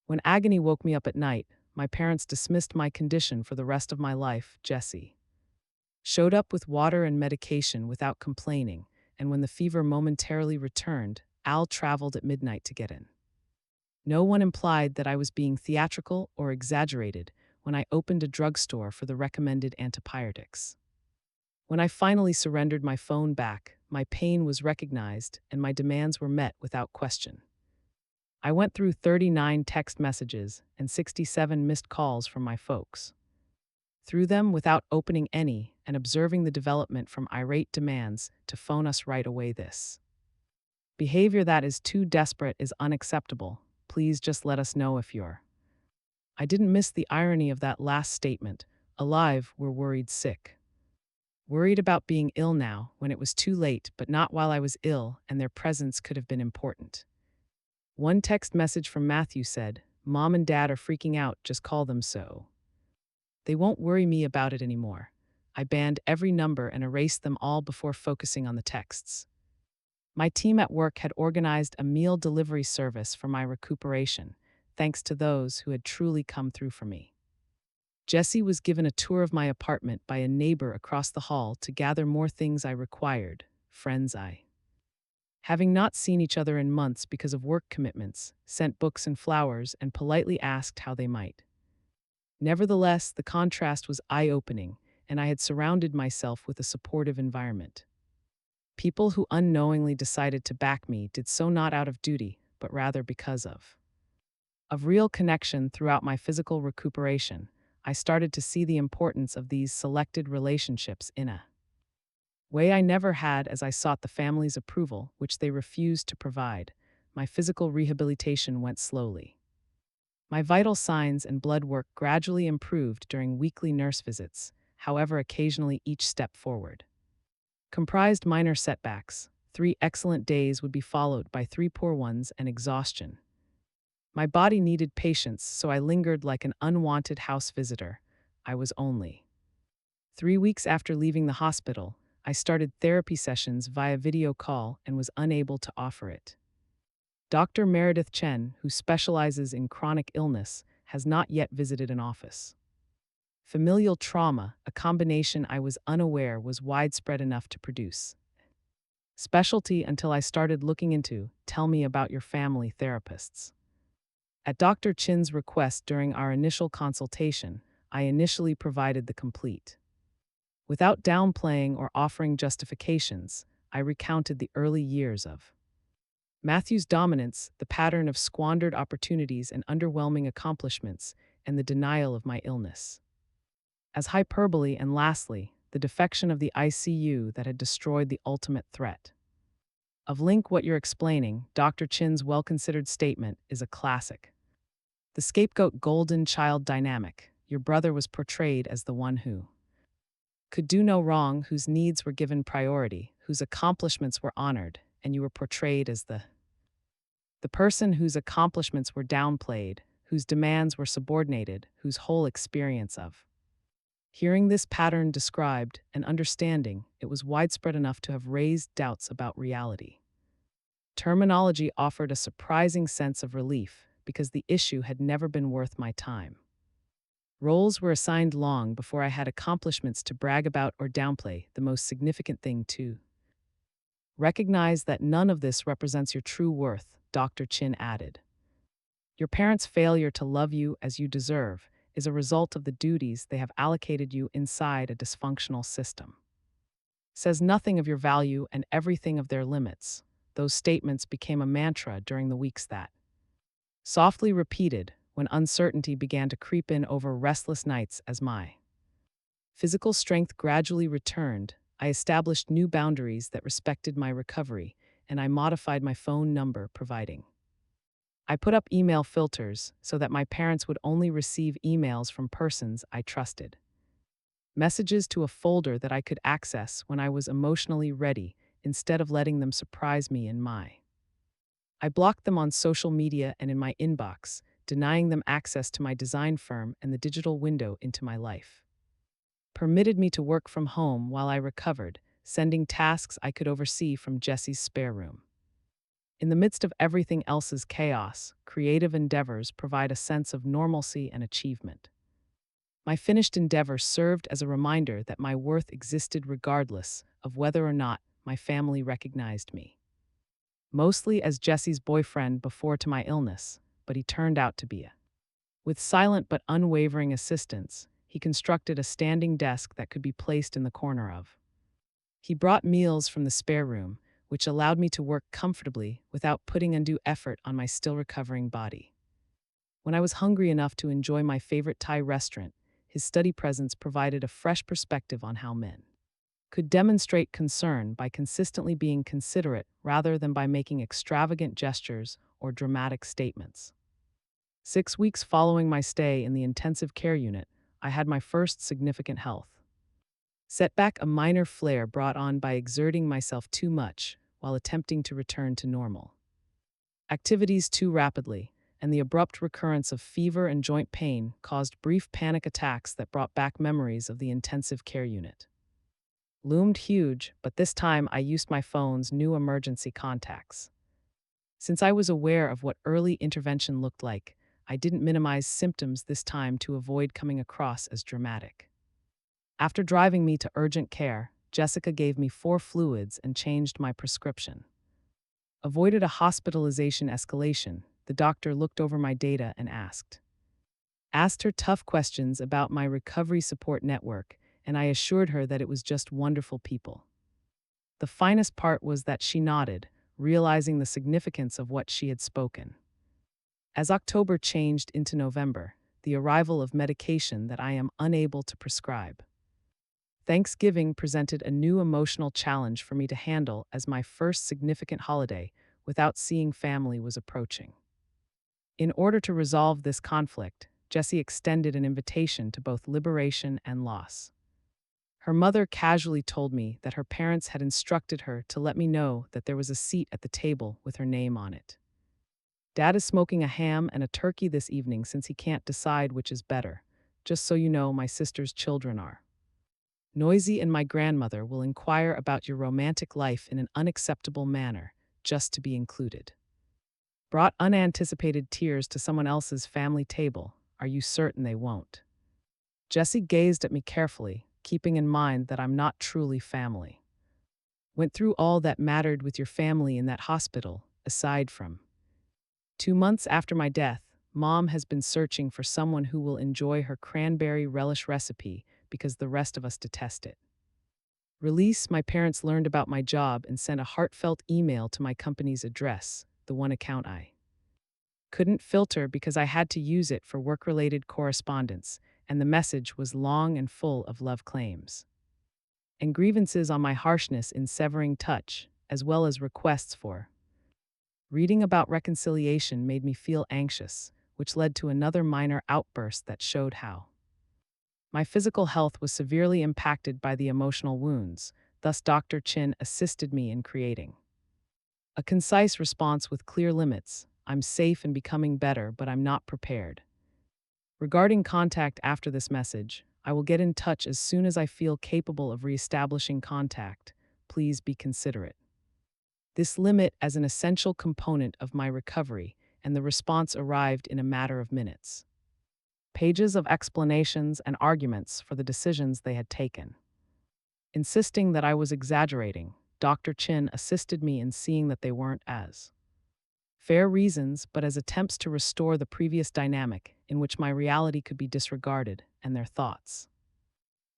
When agony woke me up at night, my parents dismissed my condition for the rest of my life. Jessie showed up with water and medication without complaining, and when the fever momentarily returned, Al traveled at midnight to get in. No one implied that I was being theatrical or exaggerated when I opened a drugstore for the recommended antipyretics. When I finally surrendered my phone back, my pain was recognized and my demands were met without question. I went through 39 text messages and 67 missed calls from my folks. Through them without opening any and observing the development from irate demands to phone us right away. This behavior that is too desperate is unacceptable. Please just let us know if you're. I didn't miss the irony of that last statement. Alive, we're worried sick. Worried about being ill now when it was too late, but not while I was ill and their presence could have been important. One text message from Matthew said, "Mom and Dad are freaking out, just call them so. They won't worry me about it anymore." I banned every number and erased them all before focusing on the texts. My team at work had organized a meal delivery service for my recuperation, thanks to those who had truly come through for me. Jessie was given a tour of my apartment by a neighbor across the hall to gather more things I required, friends I. Having not seen each other in months because of work commitments, sent books and flowers and politely asked how they might. Nevertheless, the contrast was eye-opening, and I had surrounded myself with a supportive environment. People who unknowingly decided to back me did so not out of duty, but rather because of real connection. Throughout my physical recuperation, I started to see the importance of these selected relationships in a way I never had as I sought the family's approval, which they refused to provide. My physical rehabilitation went slowly. My vital signs and blood work gradually improved during weekly nurse visits, however occasionally each step forward comprised minor setbacks. 3 excellent days would be followed by 3 poor ones and exhaustion. My body needed patience, so I lingered like an unwanted house visitor. I was only 3 weeks after leaving the hospital. I started therapy sessions via video call and was unable to offer it. Dr. Meredith Chen, who specializes in chronic illness, has not yet visited an office. Familial trauma, a combination I was unaware was widespread enough to produce specialty until I started looking into tell me about your family therapists. At Dr. Chin's request during our initial consultation, I initially provided the complete. Without downplaying or offering justifications, I recounted the early years of Matthew's dominance, the pattern of squandered opportunities and underwhelming accomplishments, and the denial of my illness as hyperbole, and lastly, the defection of the ICU that had destroyed the ultimate threat. Of Link, what you're explaining, Dr. Chin's well-considered statement is a classic. The scapegoat golden child dynamic. Your brother was portrayed as the one who could do no wrong, whose needs were given priority, whose accomplishments were honored, and you were portrayed as the person whose accomplishments were downplayed, whose demands were subordinated, whose whole experience of hearing this pattern described and understanding it was widespread enough to have raised doubts about reality. Terminology offered a surprising sense of relief because the issue had never been worth my time. Roles were assigned long before I had accomplishments to brag about or downplay. The most significant thing to recognize that none of this represents your true worth, Dr. Chin added. Your parents' failure to love you as you deserve is a result of the duties they have allocated you inside a dysfunctional system. Says nothing of your value and everything of their limits. Those statements became a mantra during the weeks that softly repeated when uncertainty began to creep in over restless nights as my physical strength gradually returned. I established new boundaries that respected my recovery, and I modified my phone number providing. I put up email filters so that my parents would only receive emails from persons I trusted. Messages to a folder that I could access when I was emotionally ready instead of letting them surprise me in my. I blocked them on social media and in my inbox, denying them access to my design firm and the digital window into my life. Permitted me to work from home while I recovered, sending tasks I could oversee from Jesse's spare room. In the midst of everything else's chaos, creative endeavors provide a sense of normalcy and achievement. My finished endeavor served as a reminder that my worth existed regardless of whether or not my family recognized me. Mostly as Jesse's boyfriend before to my illness, but he turned out to be a. With silent but unwavering assistance, he constructed a standing desk that could be placed in the corner of. He brought meals from the spare room, which allowed me to work comfortably without putting undue effort on my still recovering body. When I was hungry enough to enjoy my favorite Thai restaurant, his steady presence provided a fresh perspective on how men could demonstrate concern by consistently being considerate rather than by making extravagant gestures or dramatic statements. 6 weeks following my stay in the intensive care unit, I had my first significant health setback, a minor flare brought on by exerting myself too much while attempting to return to normal activities too rapidly, and the abrupt recurrence of fever and joint pain caused brief panic attacks that brought back memories of the intensive care unit. Loomed huge, but this time I used my phone's new emergency contacts. Since I was aware of what early intervention looked like, I didn't minimize symptoms this time to avoid coming across as dramatic. After driving me to urgent care, Jessica gave me 4 fluids and changed my prescription. Avoided a hospitalization escalation, the doctor looked over my data and asked her tough questions about my recovery support network, and I assured her that it was just wonderful people. The finest part was that she nodded, realizing the significance of what she had spoken. As October changed into November, the arrival of medication that I am unable to prescribe. Thanksgiving presented a new emotional challenge for me to handle as my first significant holiday without seeing family was approaching. In order to resolve this conflict, Jessie extended an invitation to both liberation and loss. Her mother casually told me that her parents had instructed her to let me know that there was a seat at the table with her name on it. Dad is smoking a ham and a turkey this evening since he can't decide which is better. Just so you know, my sister's children are noisy, and my grandmother will inquire about your romantic life in an unacceptable manner, just to be included. Brought unanticipated tears to someone else's family table. Are you certain they won't? Jessie gazed at me carefully, keeping in mind that I'm not truly family. Went through all that mattered with your family in that hospital, aside from 2 months after my death. Mom has been searching for someone who will enjoy her cranberry relish recipe because the rest of us detest it. Release. My parents learned about my job and sent a heartfelt email to my company's address, the one account I couldn't filter because I had to use it for work-related correspondence, and the message was long and full of love claims and grievances on my harshness in severing touch, as well as requests for. Reading about reconciliation made me feel anxious, which led to another minor outburst that showed how my physical health was severely impacted by the emotional wounds. Thus, Dr. Chin assisted me in creating a concise response with clear limits. I'm safe and becoming better, but I'm not prepared. Regarding contact after this message, I will get in touch as soon as I feel capable of reestablishing contact. Please be considerate. This limit as an essential component of my recovery, and the response arrived in a matter of minutes. Pages of explanations and arguments for the decisions they had taken. Insisting that I was exaggerating, Dr. Chin assisted me in seeing that they weren't as fair reasons, but as attempts to restore the previous dynamic in which my reality could be disregarded and their thoughts.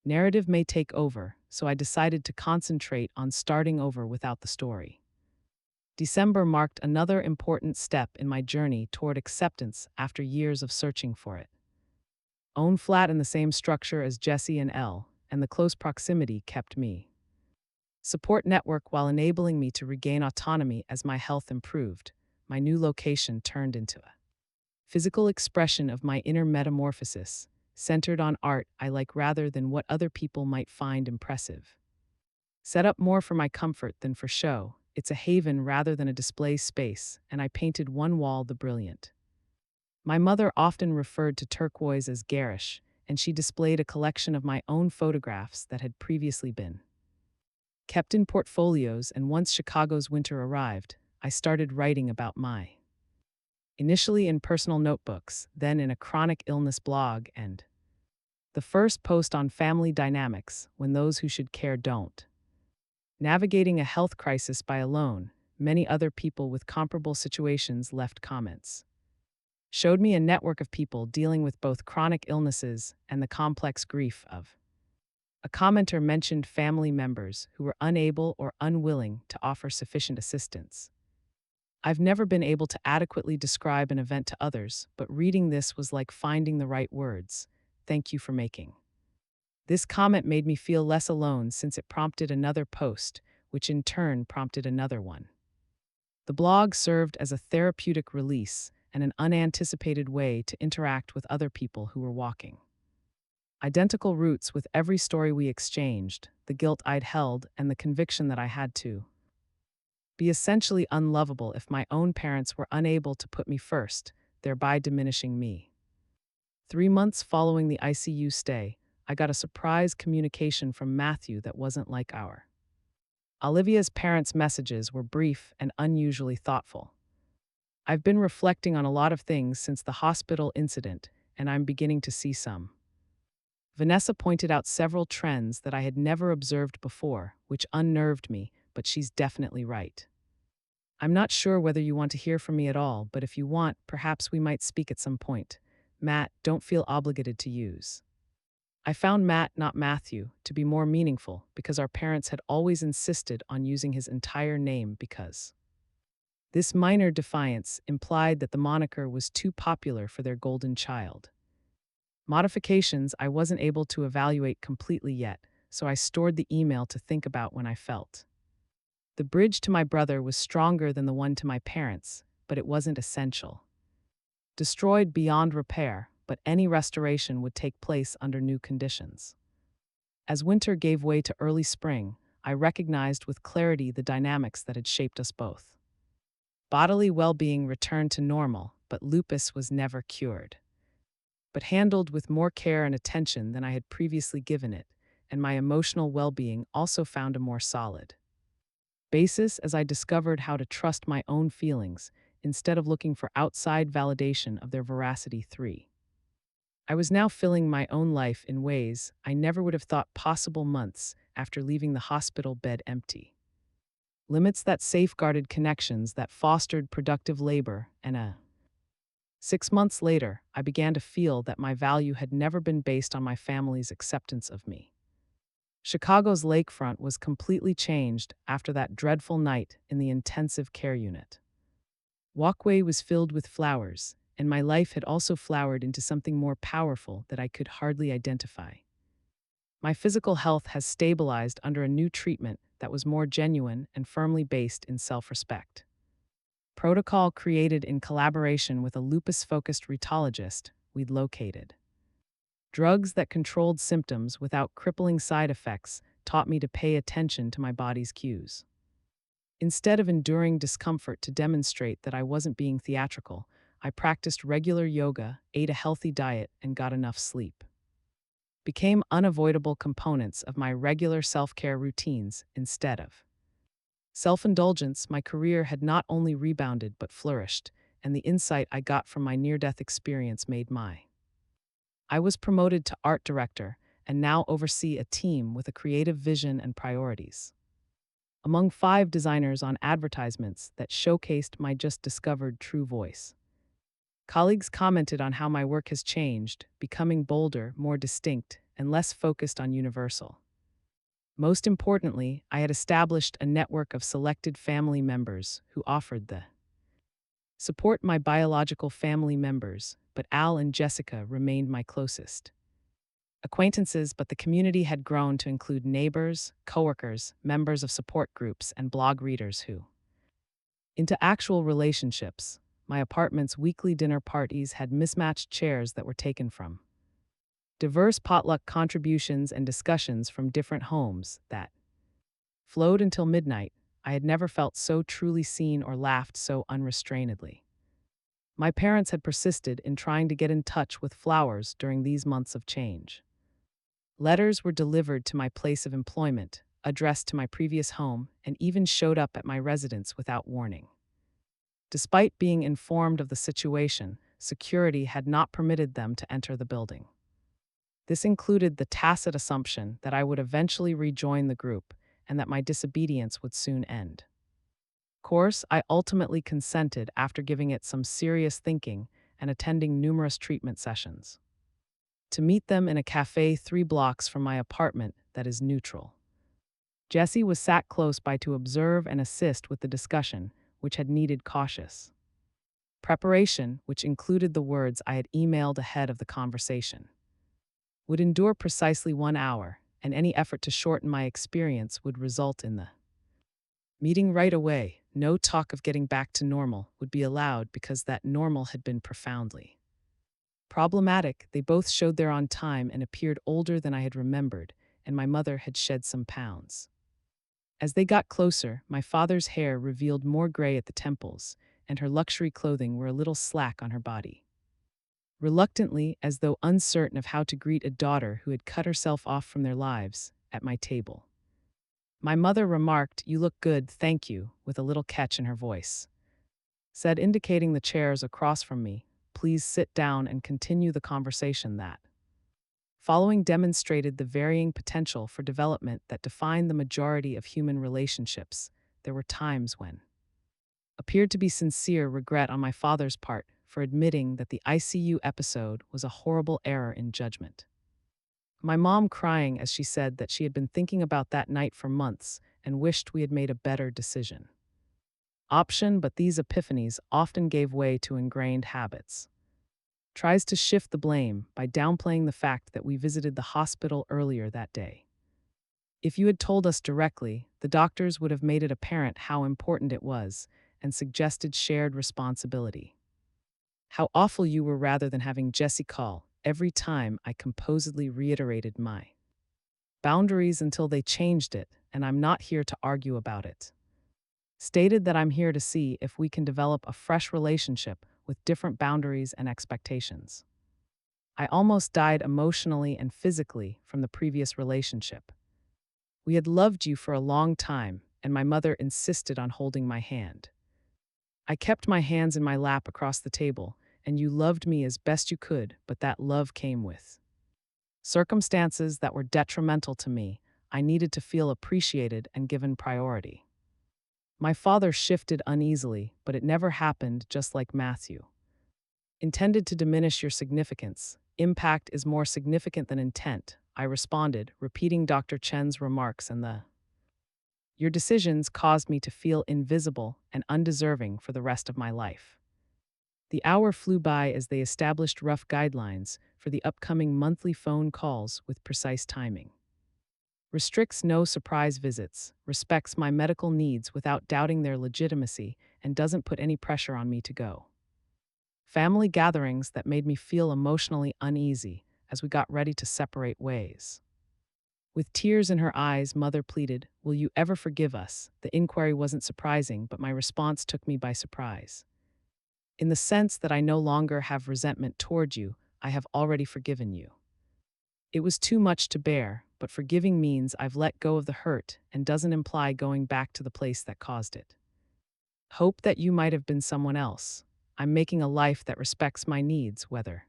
Narrative may take over, so I decided to concentrate on starting over without the story. December marked another important step in my journey toward acceptance after years of searching for it. Own flat in the same structure as Jesse and Elle, and the close proximity kept me. Support network while enabling me to regain autonomy as my health improved. My new location turned into a physical expression of my inner metamorphosis, centered on art I like rather than what other people might find impressive. Set up more for my comfort than for show, it's a haven rather than a display space, and I painted one wall the brilliant. My mother often referred to turquoise as garish, and she displayed a collection of my own photographs that had previously been kept in portfolios, and once Chicago's winter arrived, I started writing about my initially in personal notebooks, then in a chronic illness blog, and the first post on family dynamics when those who should care don't. Navigating a health crisis by alone, many other people with comparable situations left comments. Showed me a network of people dealing with both chronic illnesses and the complex grief of. A commenter mentioned family members who were unable or unwilling to offer sufficient assistance. I've never been able to adequately describe an event to others, but reading this was like finding the right words. Thank you for making. This comment made me feel less alone since it prompted another post, which in turn prompted another one. The blog served as a therapeutic release and an unanticipated way to interact with other people who were walking identical routes with every story we exchanged, the guilt I'd held, and the conviction that I had to be essentially unlovable if my own parents were unable to put me first, thereby diminishing me. 3 months following the ICU stay, I got a surprise communication from Matthew that wasn't like our. Olivia's parents' messages were brief and unusually thoughtful. I've been reflecting on a lot of things since the hospital incident, and I'm beginning to see some. Vanessa pointed out several trends that I had never observed before, which unnerved me, but she's definitely right. I'm not sure whether you want to hear from me at all, but if you want, perhaps we might speak at some point. Matt, don't feel obligated to use. I found Matt, not Matthew, to be more meaningful because our parents had always insisted on using his entire name because this minor defiance implied that the moniker was too popular for their golden child. Modifications I wasn't able to evaluate completely yet, so I stored the email to think about when I felt. The bridge to my brother was stronger than the one to my parents, but it wasn't essential. Destroyed beyond repair, but any restoration would take place under new conditions. As winter gave way to early spring, I recognized with clarity the dynamics that had shaped us both. Bodily well-being returned to normal, but lupus was never cured. But handled with more care and attention than I had previously given it, and my emotional well-being also found a more solid basis as I discovered how to trust my own feelings instead of looking for outside validation of their veracity. 3. I was now filling my own life in ways I never would have thought possible months after leaving the hospital bed empty. Limits that safeguarded connections that fostered productive labor, and 6 months later, I began to feel that my value had never been based on my family's acceptance of me. Chicago's lakefront was completely changed after that dreadful night in the intensive care unit. Walkway was filled with flowers, and my life had also flowered into something more powerful that I could hardly identify. My physical health has stabilized under a new treatment that was more genuine and firmly based in self-respect. Protocol created in collaboration with a lupus-focused rheumatologist we'd located. Drugs that controlled symptoms without crippling side effects taught me to pay attention to my body's cues. Instead of enduring discomfort to demonstrate that I wasn't being theatrical, I practiced regular yoga, ate a healthy diet, and got enough sleep. Became unavoidable components of my regular self-care routines instead of self-indulgence. My career had not only rebounded but flourished, and the insight I got from my near-death experience made my I was promoted to art director and now oversee a team with a creative vision and priorities. Among 5 designers on advertisements that showcased my just discovered true voice. Colleagues commented on how my work has changed, becoming bolder, more distinct, and less focused on universal Most importantly, I had established a network of selected family members who offered the support my biological family members, but Al and Jessica remained my closest acquaintances, but the community had grown to include neighbors, coworkers, members of support groups, and blog readers who into actual relationships. My apartment's weekly dinner parties had mismatched chairs that were taken from diverse potluck contributions and discussions from different homes that flowed until midnight. I had never felt so truly seen or laughed so unrestrainedly. My parents had persisted in trying to get in touch with flowers during these months of change. Letters were delivered to my place of employment, addressed to my previous home, and even showed up at my residence without warning. Despite being informed of the situation, security had not permitted them to enter the building. This included the tacit assumption that I would eventually rejoin the group and that my disobedience would soon end. Of course, I ultimately consented after giving it some serious thinking and attending numerous treatment sessions. To meet them in a cafe 3 blocks from my apartment that is neutral. Jessie was sat close by to observe and assist with the discussion, which had needed cautious preparation, which included the words I had emailed ahead of the conversation. Would endure precisely 1 hour, and any effort to shorten my experience would result in the meeting right away. No talk of getting back to normal would be allowed because that normal had been profoundly problematic. They both showed their on time and appeared older than I had remembered, and my mother had shed some pounds. As they got closer, my father's hair revealed more gray at the temples, and her luxury clothing were a little slack on her body. Reluctantly, as though uncertain of how to greet a daughter who had cut herself off from their lives, at my table. My mother remarked, "You look good, thank you," with a little catch in her voice. Said, indicating the chairs across from me, "Please sit down and continue the conversation that." Following demonstrated the varying potential for development that defined the majority of human relationships. There were times when appeared to be sincere regret on my father's part for admitting that the ICU episode was a horrible error in judgment. My mom crying as she said that she had been thinking about that night for months and wished we had made a better decision. But these epiphanies often gave way to ingrained habits. Tries to shift the blame by downplaying the fact that we visited the hospital earlier that day. If you had told us directly, the doctors would have made it apparent how important it was and suggested shared responsibility. How awful you were rather than having Jessie call every time I composedly reiterated my boundaries until they changed it, and I'm not here to argue about it. Stated that I'm here to see if we can develop a fresh relationship with different boundaries and expectations. I almost died emotionally and physically from the previous relationship. We had loved you for a long time, and my mother insisted on holding my hand. I kept my hands in my lap across the table, and you loved me as best you could, but that love came with circumstances that were detrimental to me. I needed to feel appreciated and given priority. My father shifted uneasily, but it never happened, just like Matthew. Intended to diminish your significance. Impact is more significant than intent, I responded, repeating Dr. Chen's remarks, and your decisions caused me to feel invisible and undeserving for the rest of my life. The hour flew by as they established rough guidelines for the upcoming monthly phone calls with precise timing. Restricts no surprise visits, respects my medical needs without doubting their legitimacy, and doesn't put any pressure on me to go. Family gatherings that made me feel emotionally uneasy as we got ready to separate ways. With tears in her eyes, Mother pleaded, "Will you ever forgive us?" The inquiry wasn't surprising, but my response took me by surprise. In the sense that I no longer have resentment toward you, I have already forgiven you. It was too much to bear, but forgiving means I've let go of the hurt and doesn't imply going back to the place that caused it. Hope that you might have been someone else. I'm making a life that respects my needs, whether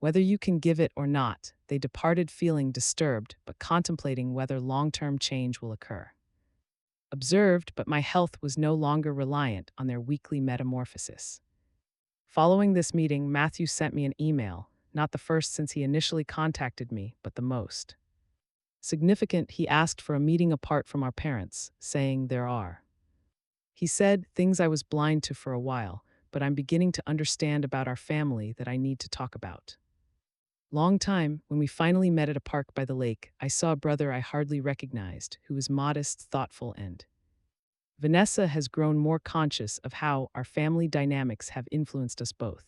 you can give it or not. They departed feeling disturbed, but contemplating whether long-term change will occur. Observed, but my health was no longer reliant on their weekly metamorphosis. Following this meeting, Matthew sent me an email, not the first since he initially contacted me, but the most Significant, he asked for a meeting apart from our parents, saying there are. He said things I was blind to for a while, but I'm beginning to understand about our family that I need to talk about. Long time, when we finally met at a park by the lake, I saw a brother I hardly recognized, who was modest, thoughtful, and Vanessa has grown more conscious of how our family dynamics have influenced us both.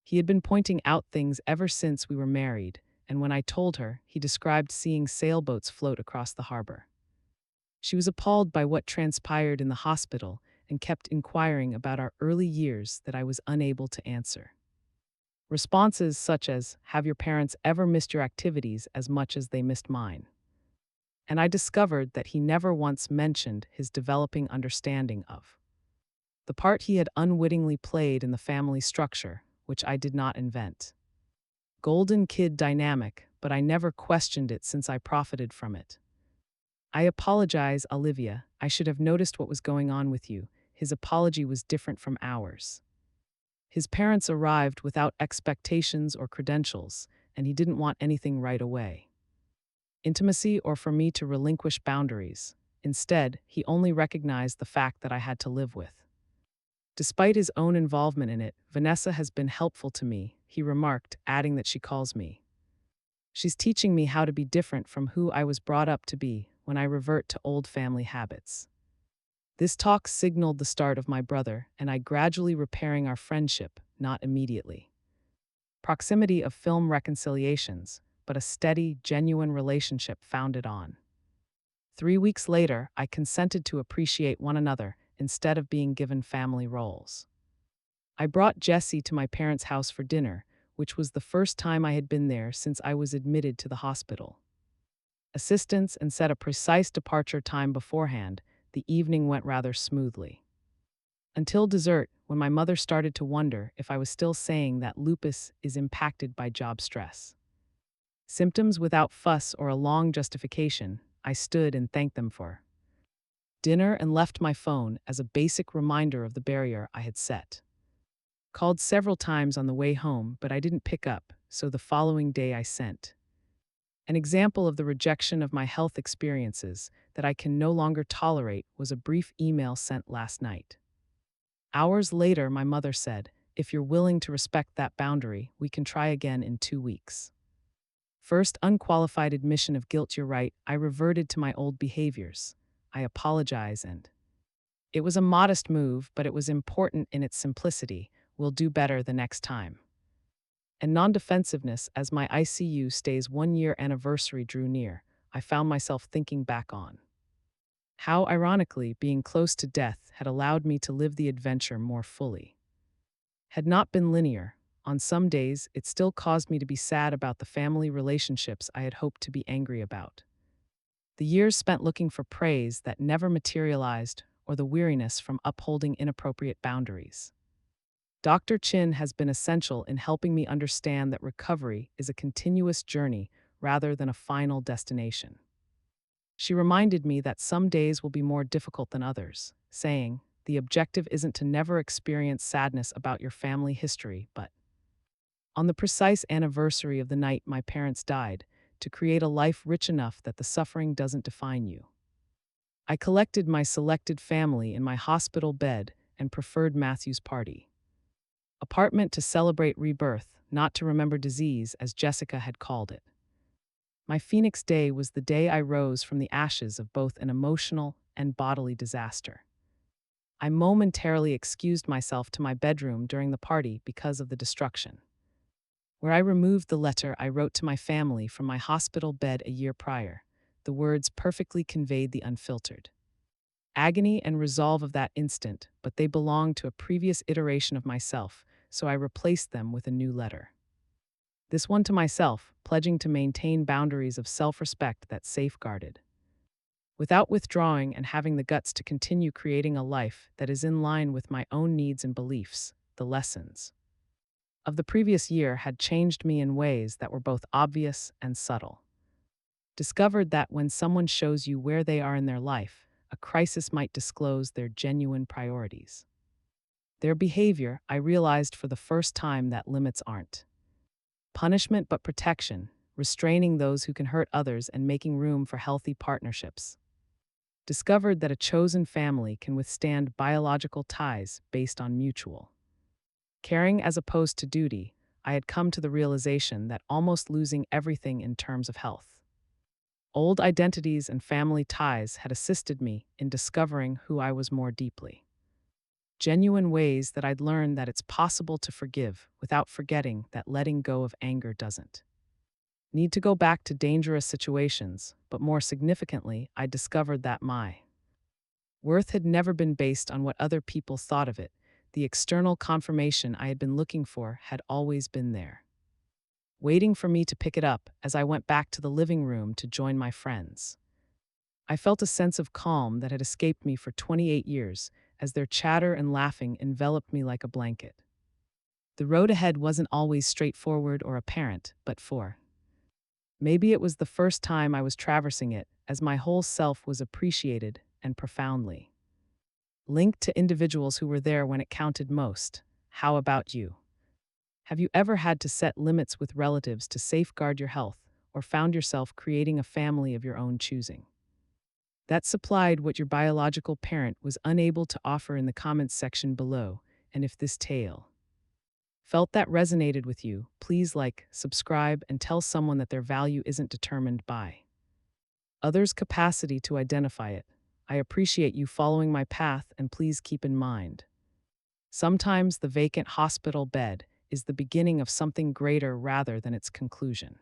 He had been pointing out things ever since we were married, and when I told her, he described seeing sailboats float across the harbor. She was appalled by what transpired in the hospital and kept inquiring about our early years that I was unable to answer. Responses such as, "Have your parents ever missed your activities as much as they missed mine?" And I discovered that he never once mentioned his developing understanding of the part he had unwittingly played in the family structure, which I did not invent. Golden kid dynamic, but I never questioned it since I profited from it. "I apologize, Olivia. I should have noticed what was going on with you." His apology was different from ours. His parents arrived without expectations or credentials, and he didn't want anything right away. Intimacy or for me to relinquish boundaries. Instead, he only recognized the fact that I had to live with. "Despite his own involvement in it, Vanessa has been helpful to me," he remarked, adding that she calls me. "She's teaching me how to be different from who I was brought up to be when I revert to old family habits." This talk signaled the start of my brother and I gradually repairing our friendship, not immediately. Proximity of film reconciliations, but a steady, genuine relationship founded on. 3 weeks later, I consented to appreciate one another instead of being given family roles. I brought Jessie to my parents' house for dinner, which was the first time I had been there since I was admitted to the hospital. Assistance and set a precise departure time beforehand, the evening went rather smoothly. Until dessert, when my mother started to wonder if I was still saying that lupus is impacted by job stress. Symptoms without fuss or a long justification, I stood and thanked them for dinner and left my phone as a basic reminder of the barrier I had set. Called several times on the way home, but I didn't pick up, so the following day I sent an example of the rejection of my health experiences that I can no longer tolerate was a brief email sent last night. Hours later, my mother said, "If you're willing to respect that boundary, we can try again in 2 weeks." First unqualified admission of guilt. "You're right, I reverted to my old behaviors. I apologize and it was a modest move, but it was important in its simplicity. We'll do better the next time." And non-defensiveness. As my ICU stays 1 year anniversary drew near, I found myself thinking back on how, ironically, being close to death had allowed me to live the adventure more fully. Had not been linear. On some days, it still caused me to be sad about the family relationships I had hoped to be angry about. The years spent looking for praise that never materialized, or the weariness from upholding inappropriate boundaries. Dr. Chin has been essential in helping me understand that recovery is a continuous journey rather than a final destination. She reminded me that some days will be more difficult than others, saying, "The objective isn't to never experience sadness about your family history, but on the precise anniversary of the night my parents died, to create a life rich enough that the suffering doesn't define you." I collected my selected family in my hospital bed and preferred Matthew's party. Apartment to celebrate rebirth, not to remember disease, as Jessica had called it. My Phoenix day was the day I rose from the ashes of both an emotional and bodily disaster. I momentarily excused myself to my bedroom during the party because of the destruction, where I removed the letter I wrote to my family from my hospital bed a year prior. The words perfectly conveyed the unfiltered agony and resolve of that instant, but they belonged to a previous iteration of myself, so I replaced them with a new letter. This one to myself, pledging to maintain boundaries of self-respect that safeguarded, without withdrawing, and having the guts to continue creating a life that is in line with my own needs and beliefs. The lessons of the previous year had changed me in ways that were both obvious and subtle. Discovered that when someone shows you where they are in their life, a crisis might disclose their genuine priorities. Their behavior, I realized for the first time that limits aren't punishment but protection, restraining those who can hurt others and making room for healthy partnerships. Discovered that a chosen family can withstand biological ties based on mutual caring as opposed to duty. I had come to the realization that almost losing everything in terms of health. Old identities and family ties had assisted me in discovering who I was more deeply. Genuine ways that I'd learned that it's possible to forgive without forgetting that letting go of anger doesn't need to go back to dangerous situations, but more significantly, I discovered that my worth had never been based on what other people thought of it. The external confirmation I had been looking for had always been there, waiting for me to pick it up as I went back to the living room to join my friends. I felt a sense of calm that had escaped me for 28 years as their chatter and laughing enveloped me like a blanket. The road ahead wasn't always straightforward or apparent, but maybe it was the first time I was traversing it, as my whole self was appreciated and profoundly linked to individuals who were there when it counted most. How about you? Have you ever had to set limits with relatives to safeguard your health, or found yourself creating a family of your own choosing that supplied what your biological parent was unable to offer? In the comments section below, and if this tale felt that resonated with you, please like, subscribe, and tell someone that their value isn't determined by others' capacity to identify it. I appreciate you following my path, and please keep in mind, sometimes the vacant hospital bed is the beginning of something greater rather than its conclusion.